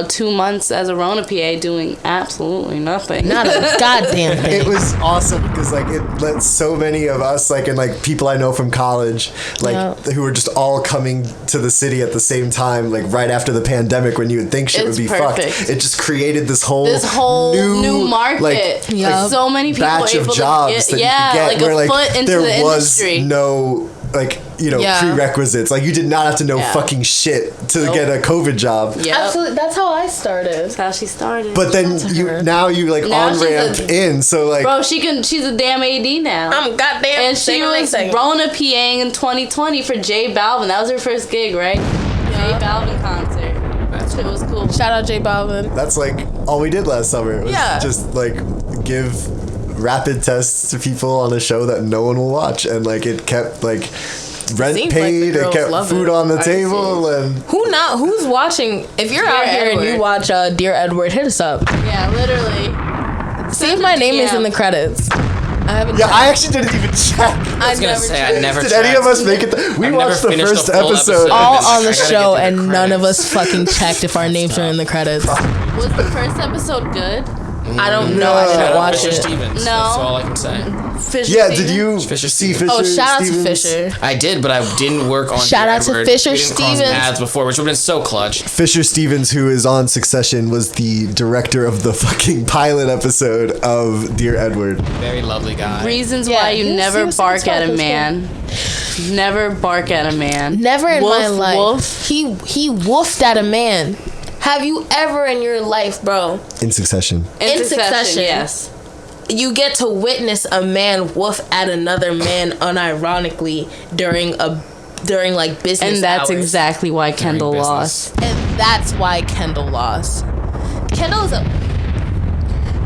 2 months as a Rona PA doing absolutely nothing. Not a goddamn thing. It was awesome because like it let so many of us and like people I know from college who were just all coming to the city at the same time, like right after the pandemic when you would think shit would be perfect. fucked. It just created this whole new market. Like so many people batch of jobs that you could get where foot into there the was industry. No prerequisites. Like you did not have to know fucking shit to get a COVID job. Yep. Absolutely. That's how I started. That's how she started. But then you like on ramp in. So like, bro, she's a damn AD now. I'm goddamn. And she was Rona PAing in 2020 for J Balvin. That was her first gig, right? J Balvin concert. That shit was cool. Shout out J Balvin. That's like all we did last summer. It was just like give rapid tests to people on a show that no one will watch, and like it kept like rent paid, it kept food on the table, and who's watching? If you're out here and you watch Dear Edward, hit us up. Yeah, literally. See if my name is in the credits. I haven't. Yeah, I actually didn't even check. I was gonna say I never. Did any of us make it? We watched the first episode all on the show, and none of us fucking checked if our names are in the credits. Was the first episode good? I don't know. I didn't watch Fisher it. Stevens. No. That's all I can say. Stevens? Did you Fisher see Stevens. Fisher? Oh, shout out Stevens? to Fisher. I did, but I didn't work on. Shout out to Fisher we didn't cross Stevens. paths before, which would have been so clutch. Fisher Stevens, who is on Succession, was the director of the fucking pilot episode of Dear Edward. Very lovely guy. Reasons why you never bark at a man. Never bark at a man. Never in my life. Woof. He woofed at a man. Have you ever in your life, bro? In Succession. In Succession, yes. You get to witness a man woof at another man unironically during like business and that's hours. Exactly why Kendall lost. And that's why Kendall lost.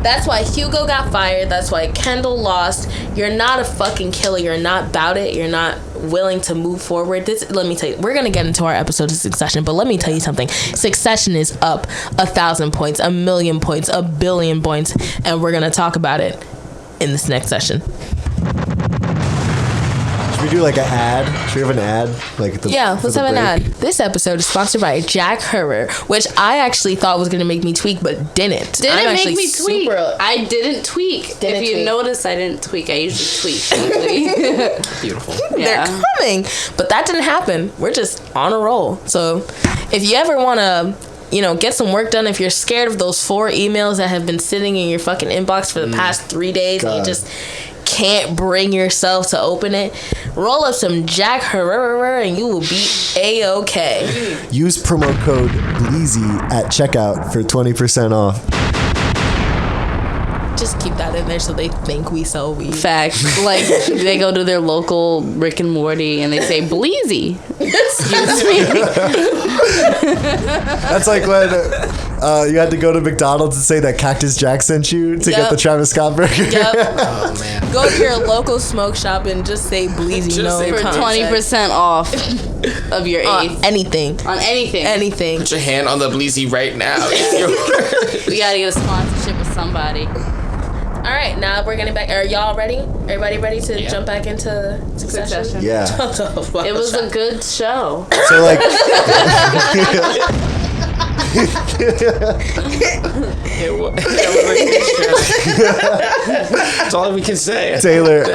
That's why Hugo got fired. That's why Kendall lost. You're not a fucking killer. You're not about it. You're not willing to move forward. Let me tell you, we're gonna get into our episode of Succession, but let me tell you something. Succession is up 1,000 points, 1,000,000 points, 1,000,000,000 points, and we're gonna talk about it in this next session. Should we do like an ad? Should we have an ad? Let's have an ad. This episode is sponsored by Jack Herrer, which I actually thought was going to make me tweak, but didn't. Didn't make me tweak. I didn't tweak. If you notice, I didn't tweak. I usually tweak. Beautiful. Yeah. They're coming. But that didn't happen. We're just on a roll. So if you ever want to get some work done. If you're scared of those 4 emails that have been sitting in your fucking inbox for the past 3 days, and you just can't bring yourself to open it, roll up some Jack Herrera and you will be A-okay. Use promo code BLEEZY at checkout for 20% off. Just keep that in there so they think we sell weed. Fact. Like, they go to their local Rick and Morty and they say, Bleezy. Excuse me. That's like when you had to go to McDonald's and say that Cactus Jack sent you to get the Travis Scott burger. Yep. Oh, man. Go to your local smoke shop and just say Bleezy. For 20% off of your eighth. Anything. On anything. Anything. Put your hand on the Bleezy right now. We gotta get a sponsorship with somebody. All right, now we're getting back. Are y'all ready? Everybody ready to jump back into Succession? Yeah. It was a good show. So like, That's all we can say. Taylor,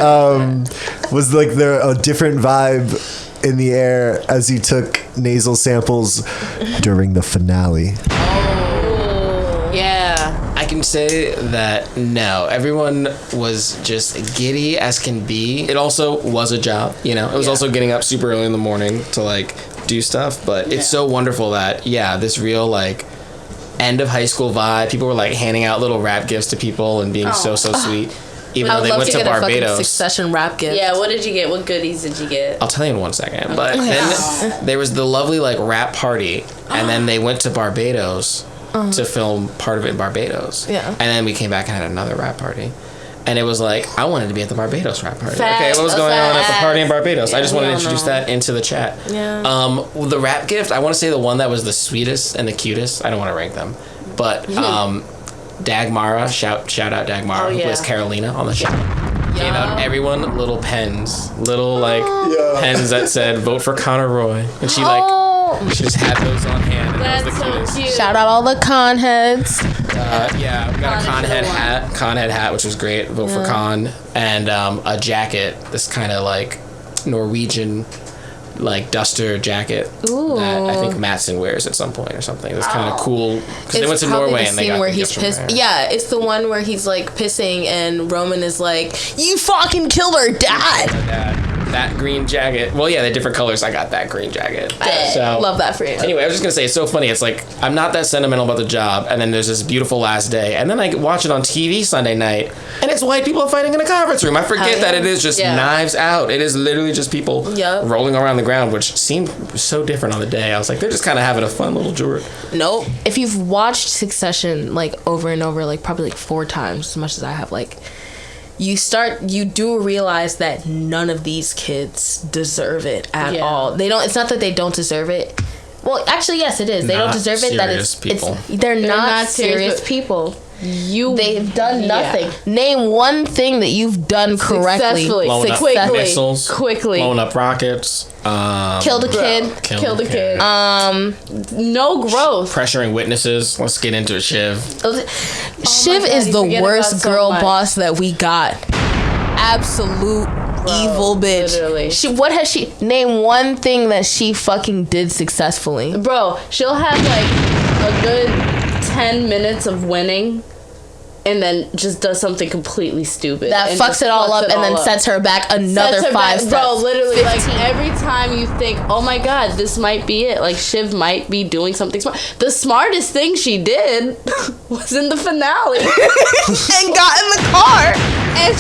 was like there a different vibe in the air as you took nasal samples during the finale? Yeah. I can say that no, everyone was just giddy as can be. It also was a job, It was also getting up super early in the morning to like do stuff, but it's so wonderful that this real like end of high school vibe. People were like handing out little rap gifts to people and being so sweet. Even though they went to Barbados. Succession rap gift. Yeah, what did you get? What goodies did you get? I'll tell you in 1 second. But then there was the lovely like rap party, and then they went to Barbados to film part of it in Barbados. Yeah. And then we came back and had another rap party. And it was like, I wanted to be at the Barbados rap party. Facts. Okay, what was going on at the party in Barbados? I just wanted to introduce that into the chat. Yeah. The rap gift, I want to say the one that was the sweetest and the cutest. I don't want to rank them. But Dagmara, shout out Dagmara, who plays Carolina on the show. Gave out everyone little pens. Little pens that said, vote for Connor Roy. And she she just had those on hand. And That's that was the cutest. so cute. Shout out all the con heads. We got a Conhead hat, which was great. Vote for Con. And a jacket, this kind of like Norwegian like duster jacket that I think Mattson wears at some point or something. It was kind of cool because they went to Norway and they got where he's pissed. Yeah, it's the one where he's like pissing and Roman is like, "You fucking killed her dad." That green jacket. Well, they're different colors. I got that green jacket. So love that for you. Anyway, I was just gonna say it's so funny. It's like I'm not that sentimental about the job, and then there's this beautiful last day, and then I watch it on TV Sunday night, and it's white people fighting in a conference room. I forget that it is just Knives Out. It is literally just people rolling around the ground, which seemed so different on the day. I was like, they're just kind of having a fun little jort. Nope. If you've watched Succession like over and over, like probably like 4 times as much as I have, like. You do realize that none of these kids deserve it at all. They don't. It's not that they don't deserve it. Well, actually, yes, it is. They don't deserve it. That it's they're not serious people. They've done nothing. Name one thing that you've done correctly. Blowing up missiles. Quickly. Blowing up rockets. Killed a kid. Killed a kid. No growth. Pressuring witnesses. Let's get into it, Shiv. Shiv is the worst girl boss that we got. Absolute evil bitch. Literally. What has she... Name one thing that she fucking did successfully. Bro, she'll have like a good 10 minutes of winning and then just does something completely stupid. That fucks it all up and then sets her back another 5 steps. Bro, literally, 15. Like every time you think, oh my god, this might be it. Like Shiv might be doing something smart. The smartest thing she did was in the finale. And got in the car. And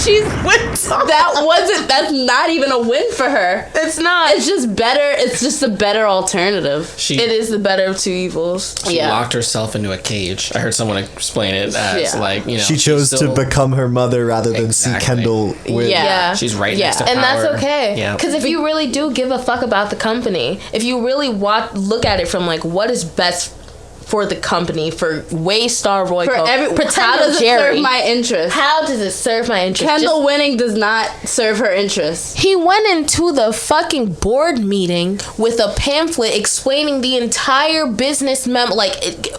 that's not even a win for her. It's not. It's just better. It's just a better alternative. It is the better of 2 evils. She locked herself into a cage. I heard someone explain it as like, she chose to become her mother rather than see Kendall win. Yeah. She's right next to power. And that's okay. Yeah. Because if you really do give a fuck about the company, if you really look at it from like what is best for the company, for Waystar Royco, how does it serve my interest? How does it serve my interest? Kendall winning does not serve her interest. He went into the fucking board meeting with a pamphlet explaining the entire business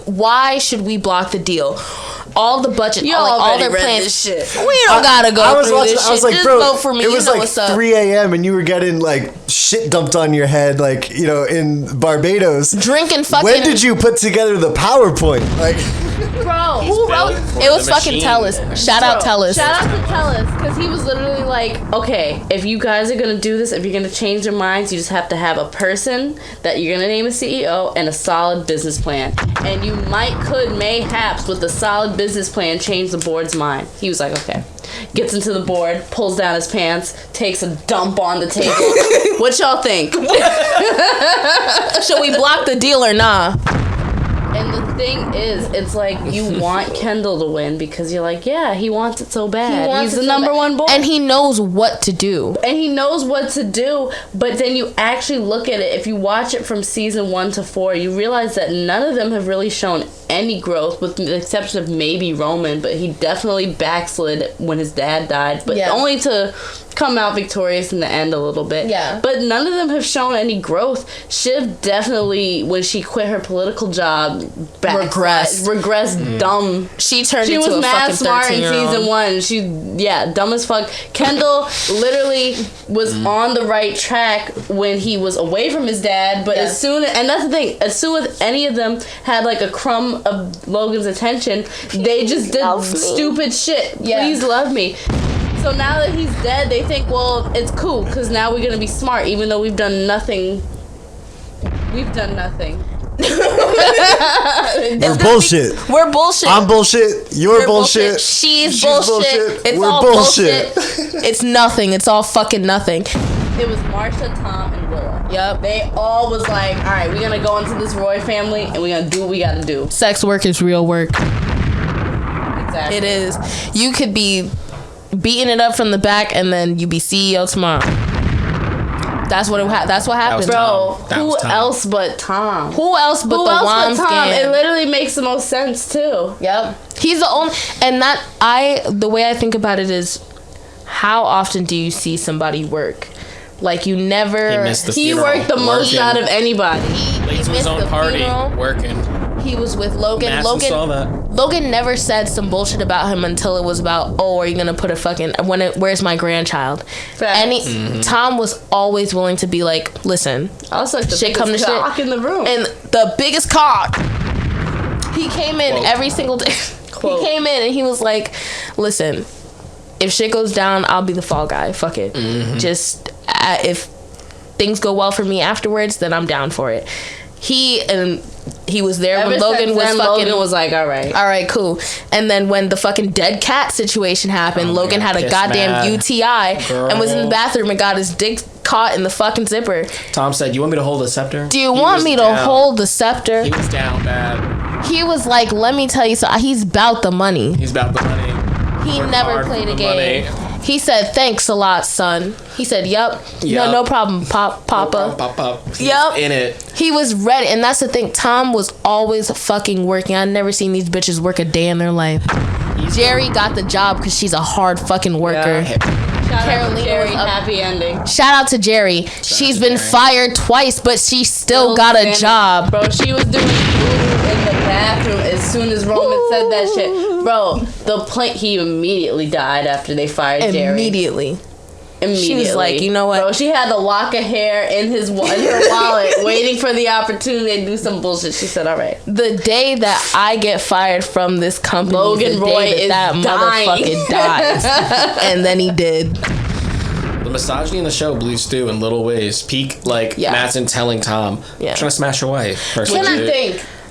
why should we block the deal? All the budget, all their plans. This shit. We don't gotta go through this shit. I was like, just bro, vote for me. It was like 3 a.m. and you were getting like shit dumped on your head, like, you know, in Barbados. Drinking fucking. When did you put together the PowerPoint? Like, bro, who wrote it? Was fucking Tellus. Shout out Tellus. Shout out to Tellus, because he was literally like, okay, if you guys are gonna do this, if you're gonna change your minds, you just have to have a person that you're gonna name a CEO and a solid business plan. And you mayhaps with a solid business plan change the board's mind. He was like, okay. Gets into the board, pulls down his pants, takes a dump on the table. What y'all think? Should we block the deal or nah? And the thing is, it's like you want Kendall to win because you're like, yeah, he wants it so bad. He's the number one boy. And he knows what to do. But then you actually look at it, if you watch it from season 1 to 4, you realize that none of them have really shown any growth, with the exception of maybe Roman, but he definitely backslid when his dad died, but only to come out victorious in the end a little bit. Yeah. But none of them have shown any growth. Shiv definitely, when she quit her political job, regressed dumb. She turned into a fucking 13-year-old. She was mad smart in season 1. She, dumb as fuck. Kendall literally was on the right track when he was away from his dad, but as soon as any of them had like a crumb of Logan's attention, they just did stupid shit. Please love me. So now that he's dead, they think, well, it's cool, because now we're going to be smart, even though we've done nothing. We've done nothing. We're bullshit. We're bullshit. I'm bullshit. You're bullshit. She's bullshit. It's all bullshit. It's nothing. It's all fucking nothing. It was Marsha, Tom, and Willa. Yep. They all was like, all right, we're going to go into this Roy family, and we're going to do what we got to do. Sex work is real work. Exactly. It is. You could be beating it up from the back, and then you be CEO tomorrow. That's what happened, bro. Who else but Tom? Who else but Tom? It literally makes the most sense too. Yep. He's the only, and the way I think about it is, how often do you see somebody work? Like, you never. He worked the most out of anybody. He missed his own party working. He was with Logan. Madison saw that. Logan never said some bullshit about him until it was about, oh, are you gonna put a fucking where's my grandchild? Tom was always willing to be like, listen, I was like the shit come to cock shit in the room, and the biggest cock. He came in every single day. He came in and he was like, listen, if shit goes down, I'll be the fall guy. Fuck it. Just if things go well for me afterwards, then I'm down for it. He was there when Logan was like, all right, cool. And then when the fucking dead cat situation happened, Logan had a goddamn UTI and was in the bathroom and got his dick caught in the fucking zipper. Tom said, you want me to hold the scepter? Do you want me to hold the scepter? He was down bad. He was like, let me tell you something. He's about the money. He never played a game. Money. He said, thanks a lot, son. He said, yep. No problem, Papa. Yep. In it. He was ready. And that's the thing. Tom was always fucking working. I've never seen these bitches work a day in their life. Jerry got the job because she's a hard fucking worker. Shout out to Jerry, happy ending. Shout out to Jerry. She's been fired twice, but she still got a job. Bro, she was doing in the bathroom as soon as Roman said that shit. Bro, he immediately died after they fired Jerry. Immediately. She was like, you know what? Bro, she had a lock of hair in her wallet waiting for the opportunity to do some bullshit. She said, all right. The day that I get fired from this company, Logan Roy is that motherfucker dies. And then he did. The misogyny in the show bleeds through in little ways. Peak, like, Madsen telling Tom, I'm trying to smash your wife.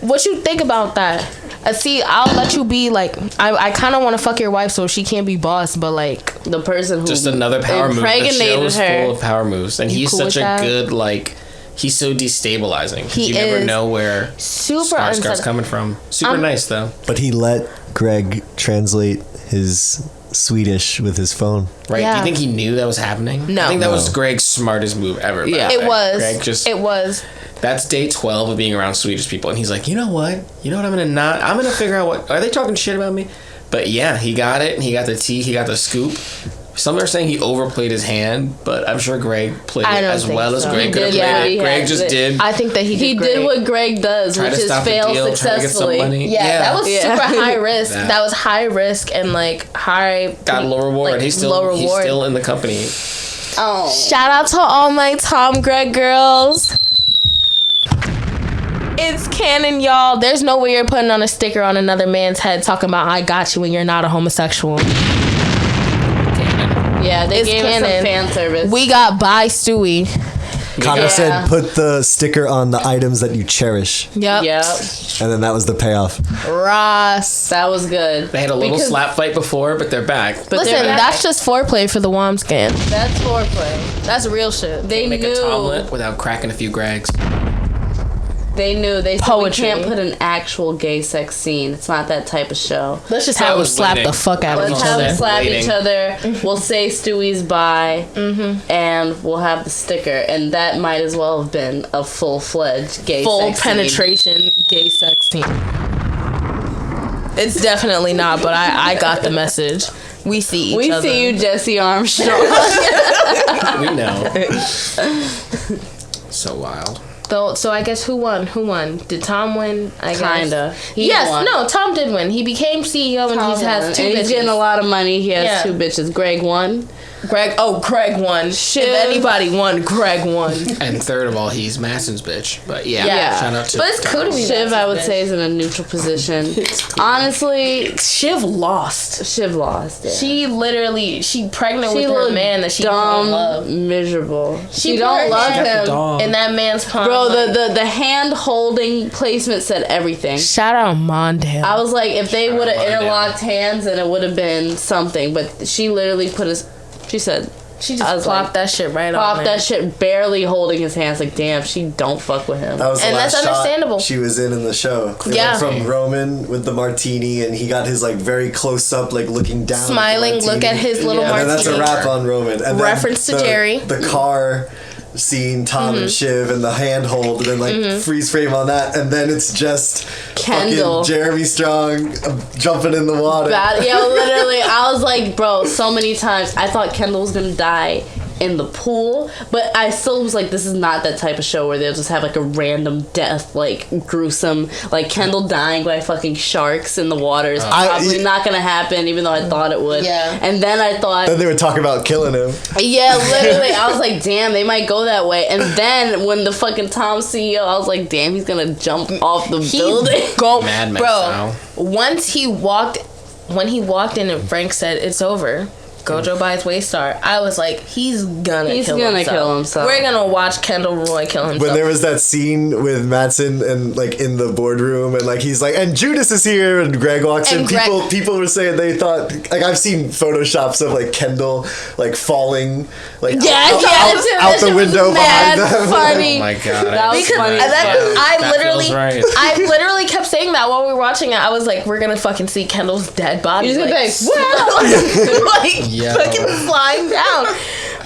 What you think about that? See, I'll let you be like, I kind of want to fuck your wife so she can't be boss, but like the person who just another power move. The show is full of power moves, and he's such a good he's so destabilizing. You never know where Skarsgård's coming from. Super nice though, but he let Greg translate his Swedish with his phone. Right? Yeah. Do you think he knew that was happening? No, I think that was Greg's smartest move ever. Yeah, it was. Greg it was. That's day 12 of being around Swedish people. And he's like, you know what? I'm going to figure out are they talking shit about me? But yeah, he got it. And he got the tea. He got the scoop. Some are saying he overplayed his hand, but I'm sure Greg played it as well as Greg could have played it. Greg just did. I think that he did what Greg does, which is fail successfully. Yeah, that was super high risk. That was high risk and like high. Got a low reward. He's still in the company. Oh. Shout out to all my Tom Greg girls. It's canon, y'all. There's no way you're putting on a sticker on another man's head talking about I got you when you're not a homosexual. Canon. Yeah, they gave us some fan service. We got by Stewie. Connor said put the sticker on the items that you cherish. Yep. And then that was the payoff. Ross. That was good. They had a little slap fight before, but they're back. Listen, that's just foreplay for the WOM scan. That's foreplay. That's real shit. They make knew. a tomlet without cracking a few Gregs. They knew. They said Poetry. we can't put an actual gay sex scene. It's not that type of show. Let's just have them slap the fuck out of each Let's have other. them slap each other. We'll say Stewie's bi, and we'll have the sticker. And that might as well have been a full-fledged gay full sex penetration gay sex scene. It's definitely not, but I got the message. We see each other. We see you, Jesse Armstrong. We know. So wild. So I guess who won? Did Tom win? I guess. Kinda. Yes, won. no, Tom did win. He became CEO and he has 2 bitches. He's getting a lot of money. He has 2 bitches. Greg won. Craig won. Shiv. If anybody won, Craig won. And third of all, he's Madsen's bitch. But yeah. Shout out to But it's cool to be Shiv, I would say, is in a neutral position. Honestly, Shiv lost. Yeah. She pregnant with her man that she don't love. Miserable. She put don't her love hand him. in that man's palm. Bro, the hand holding placement said everything. Shout out Mondale. I was like, if they would have Mondale. interlocked hands, then it would have been something. But she literally put his. She said. She just plopped that shit right on. Popped that shit, barely holding his hands. Like, damn, she don't fuck with him. That was the and last that's understandable. shot she was in the show. It Yeah. went from Roman with the martini, and he got his like very close up, like looking down, smiling. Look at his little and martini. then that's a wrap on Roman. And Reference then to Jerry. The car scene, Tom and Shiv, and the hand hold, and then like freeze frame on that, and then it's just Kendall. fucking Jeremy Strong jumping in the water. Literally, I was like, bro, so many times I thought Kendall was gonna die in the pool, but I still was like, this is not that type of show where they'll just have like a random death, like gruesome, like Kendall dying by fucking sharks in the water is probably not gonna happen, even though I thought it would. Yeah. And then I thought, Then they would talk about killing him. yeah, literally, I was like, damn, they might go that way. And then when the fucking Tom CEO, I was like, damn, he's gonna jump off the building. Mad Max bro. style. When he walked in and Frank said it's over, Gojo buys Waystar, I was like, he's gonna kill himself. We're gonna watch Kendall Roy kill himself. When there was that scene with Madsen and like in the boardroom, and like he's like, and Judas is here, and Greg walks in. People were saying they thought, like, I've seen photoshops of like Kendall like falling like out the window behind them. Funny. Oh my god. That was funny. I literally kept saying that while we were watching it. I was like, we're gonna fucking see Kendall's dead body. You're like, Yeah. fucking flying down.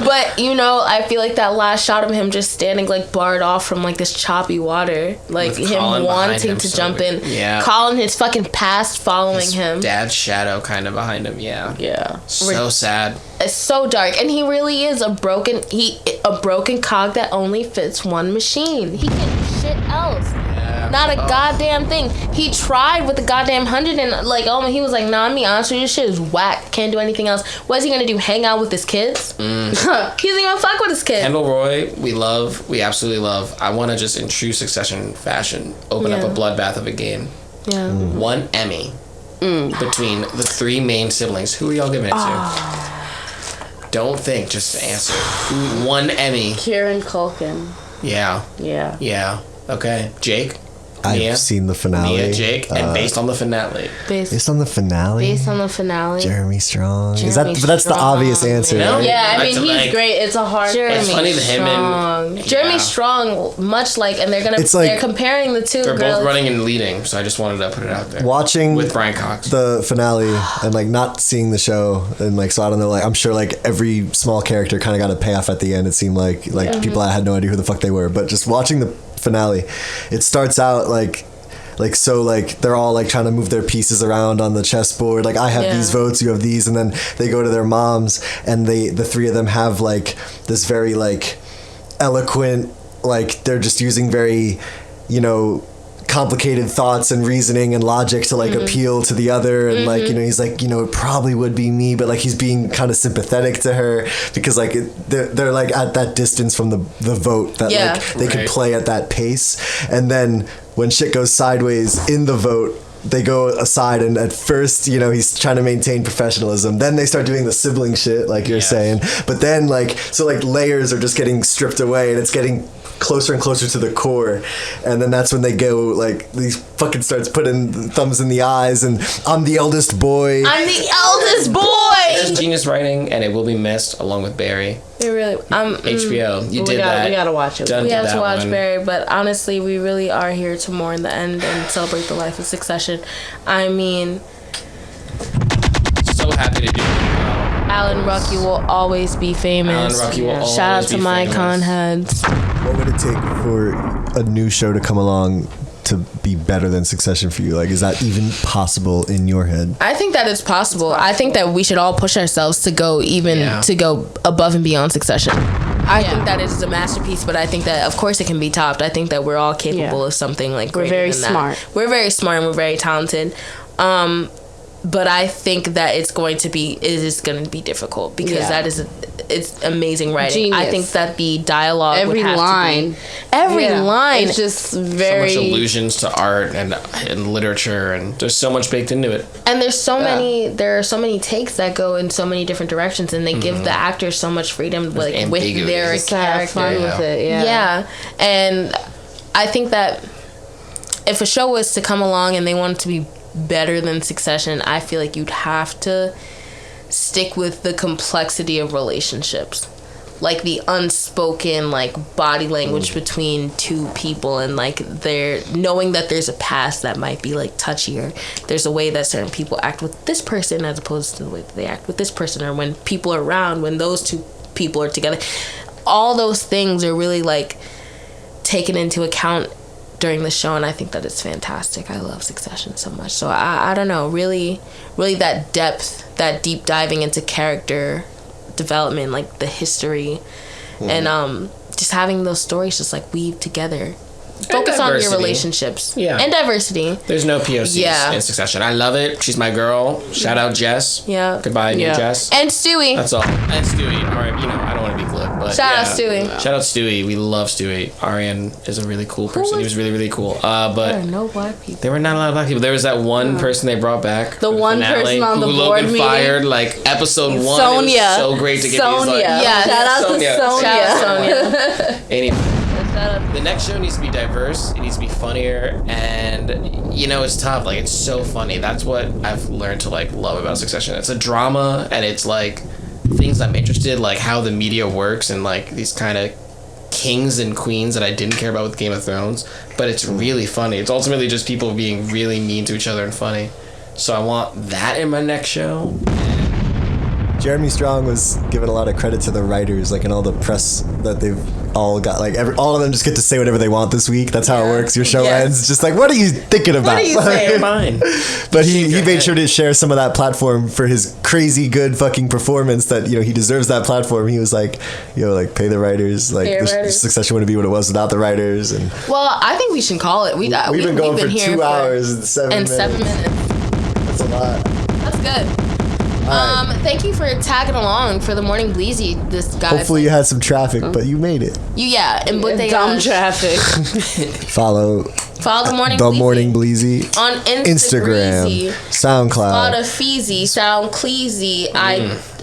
But I feel like that last shot of him just standing like barred off from like this choppy water, like with him Colin wanting to jump in. Yeah. Colin, his fucking past following him. Dad's shadow kind of behind him. Yeah. So sad. It's so dark, and he really is a broken cog that only fits one machine. He can't do shit else. Not a goddamn thing. He tried with the goddamn 100 and like, he was like, nah, me honestly, this shit is whack. Can't do anything else. What is he gonna do? Hang out with his kids? He doesn't even fuck with his kids. Kendall Roy, we absolutely love. I want to just in true Succession fashion open up a bloodbath of a game. Yeah. 1 Emmy between the 3 main siblings. Who are y'all giving it to? Don't think, just answer. 1 Emmy. Kieran Culkin. Yeah. Okay. Jake. I've seen the finale. Mia, Jake, and based on the finale. Based on the finale. Jeremy Strong. But that's the obvious answer. No? Right? Yeah, I mean, he's great. It's a hard. It's funny that him and Jeremy Strong, much like, and they're comparing the two. They're both running and leading, so I just wanted to put it out there. Watching with Brian Cox the finale and like not seeing the show and like, so I don't know, like I'm sure like every small character kind of got a payoff at the end. It seemed like people I had no idea who the fuck they were, but just watching the finale, it starts out like so like they're all like trying to move their pieces around on the chessboard, like I have these votes, you have these, and then they go to their moms and the 3 of them have like this very like eloquent, like they're just using very complicated thoughts and reasoning and logic to like appeal to the other, and like, you know, he's like, you know, it probably would be me, but like he's being kind of sympathetic to her because like they're like at that distance from the vote that like they can play at that pace. And then when shit goes sideways in the vote, they go aside, and at first, you know, he's trying to maintain professionalism. Then they start doing the sibling shit, like you're saying. But then, like, so, like, layers are just getting stripped away, and it's getting closer and closer to the core. And then that's when they go, like, he fucking starts putting thumbs in the eyes, and I'm the eldest boy. I'm the eldest boy! There's genius writing, and it will be missed along with Barry. It really... HBO, you did that. We gotta watch it. We have to watch Barry, but honestly, we really are here to mourn the end and celebrate the life of Succession. I mean... So happy to do it. Alan Ruck, you will always be famous. Alan Ruck, you will always be famous. Shout out to my con heads. What would it take for a new show to come along to be better than Succession for you? Like, is that even possible in your head? I think that it's possible. I think that we should all push ourselves to go to go above and beyond Succession. I think that it is a masterpiece, but I think that, of course, it can be topped. I think that we're all capable of something like greater than that. We're very smart. We're very smart and we're very talented. But I think that it is going to be difficult because it's amazing writing. Genius. I think that the dialogue every line, it's just very so much allusions to art and literature, and there's so much baked into it. And there are so many takes that go in so many different directions, and they give the actors so much freedom with their character. Fun with it, yeah. And I think that if a show was to come along and they wanted to be better than Succession, I feel like you'd have to stick with the complexity of relationships, like the unspoken like body language between two people, and like they're knowing that there's a past that might be like touchier. There's a way that certain people act with this person as opposed to the way that they act with this person, or when people are around, when those two people are together. All those things are really like taken into account during the show, and I think that it's fantastic. I love Succession so much. So I don't know, really that depth, that deep diving into character development, like the history, and just having those stories just like weave together. Focus on your relationships. Yeah. And diversity. There's no POCs in Succession. I love it. She's my girl. Shout out Jess. Yeah. Goodbye, new Jess. And Stewie. That's all. And Stewie. All right, you know, I don't want to be glib, but shout out Stewie. Shout out Stewie. We love Stewie. Arian is a really cool person. He was really, really cool. But there are no black people. There were not a lot of black people. There was that one person they brought back. The one person on the board meeting. Fired like episode 1. Sonia. It was so great to get Sonia. these. Like, yeah. Shout out to Sonia. Shout out Sonia. Anyway. The next show needs to be diverse. It needs to be funnier, and you know, it's tough. Like, it's so funny. That's what I've learned to like love about Succession. It's a drama, and it's like things I'm interested, like how the media works, and like these kind of kings and queens that I didn't care about with Game of Thrones. But it's really funny. It's ultimately just people being really mean to each other and funny. So I want that in my next show. Jeremy Strong was giving a lot of credit to the writers, like in all the press that they've all got. Like all of them just get to say whatever they want this week. That's how it works. Your show ends. It's just like, what are you thinking about? What are you saying? Mine. But he made sure to share some of that platform for his crazy good fucking performance. That, you know, he deserves that platform. He was like, yo, like pay the writers. Like the Succession wouldn't be what it was without the writers. And well, I think we should call it. We've been going for 2 hours and 7 minutes. 7 minutes. That's a lot. That's good. Thank you for tagging along for the morning bleezy. This guy. Hopefully you had some traffic, but you made it. And dumb traffic. Follow the morning bleezy on Instagram, SoundCloud, Spotify, SoundCleezy,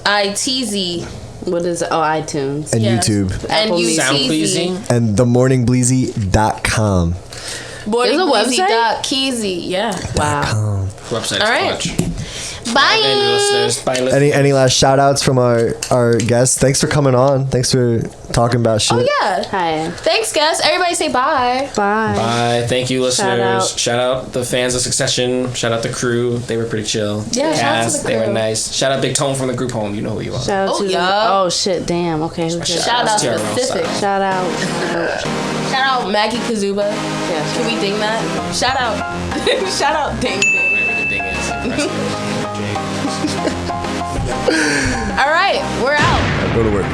iTeasy. What is it? Oh, iTunes and YouTube and SoundCleezy and themorningbleezy.com. Morningbleezy.keezy. Yeah. Wow. Website. All right. Bye. Bye. Any last shout outs from our guests? Thanks for coming on. Thanks for talking about shit. Oh yeah. Hi. Thanks, guys. Everybody say bye. Bye. Bye. Thank you, listeners. Shout out the fans of Succession. Shout out the crew. They were pretty chill. Yeah. Shout out to the crew. They were nice. Shout out Big Tone from the group home. You know who you are. Shout out to oh shit. Damn. Okay. Shout out specific. Shout out. Shout out Maggie Kazuba. Yeah. Can we ding that? Shout out. Shout out ding. Whatever the ding is. All right, we're out. Go to work.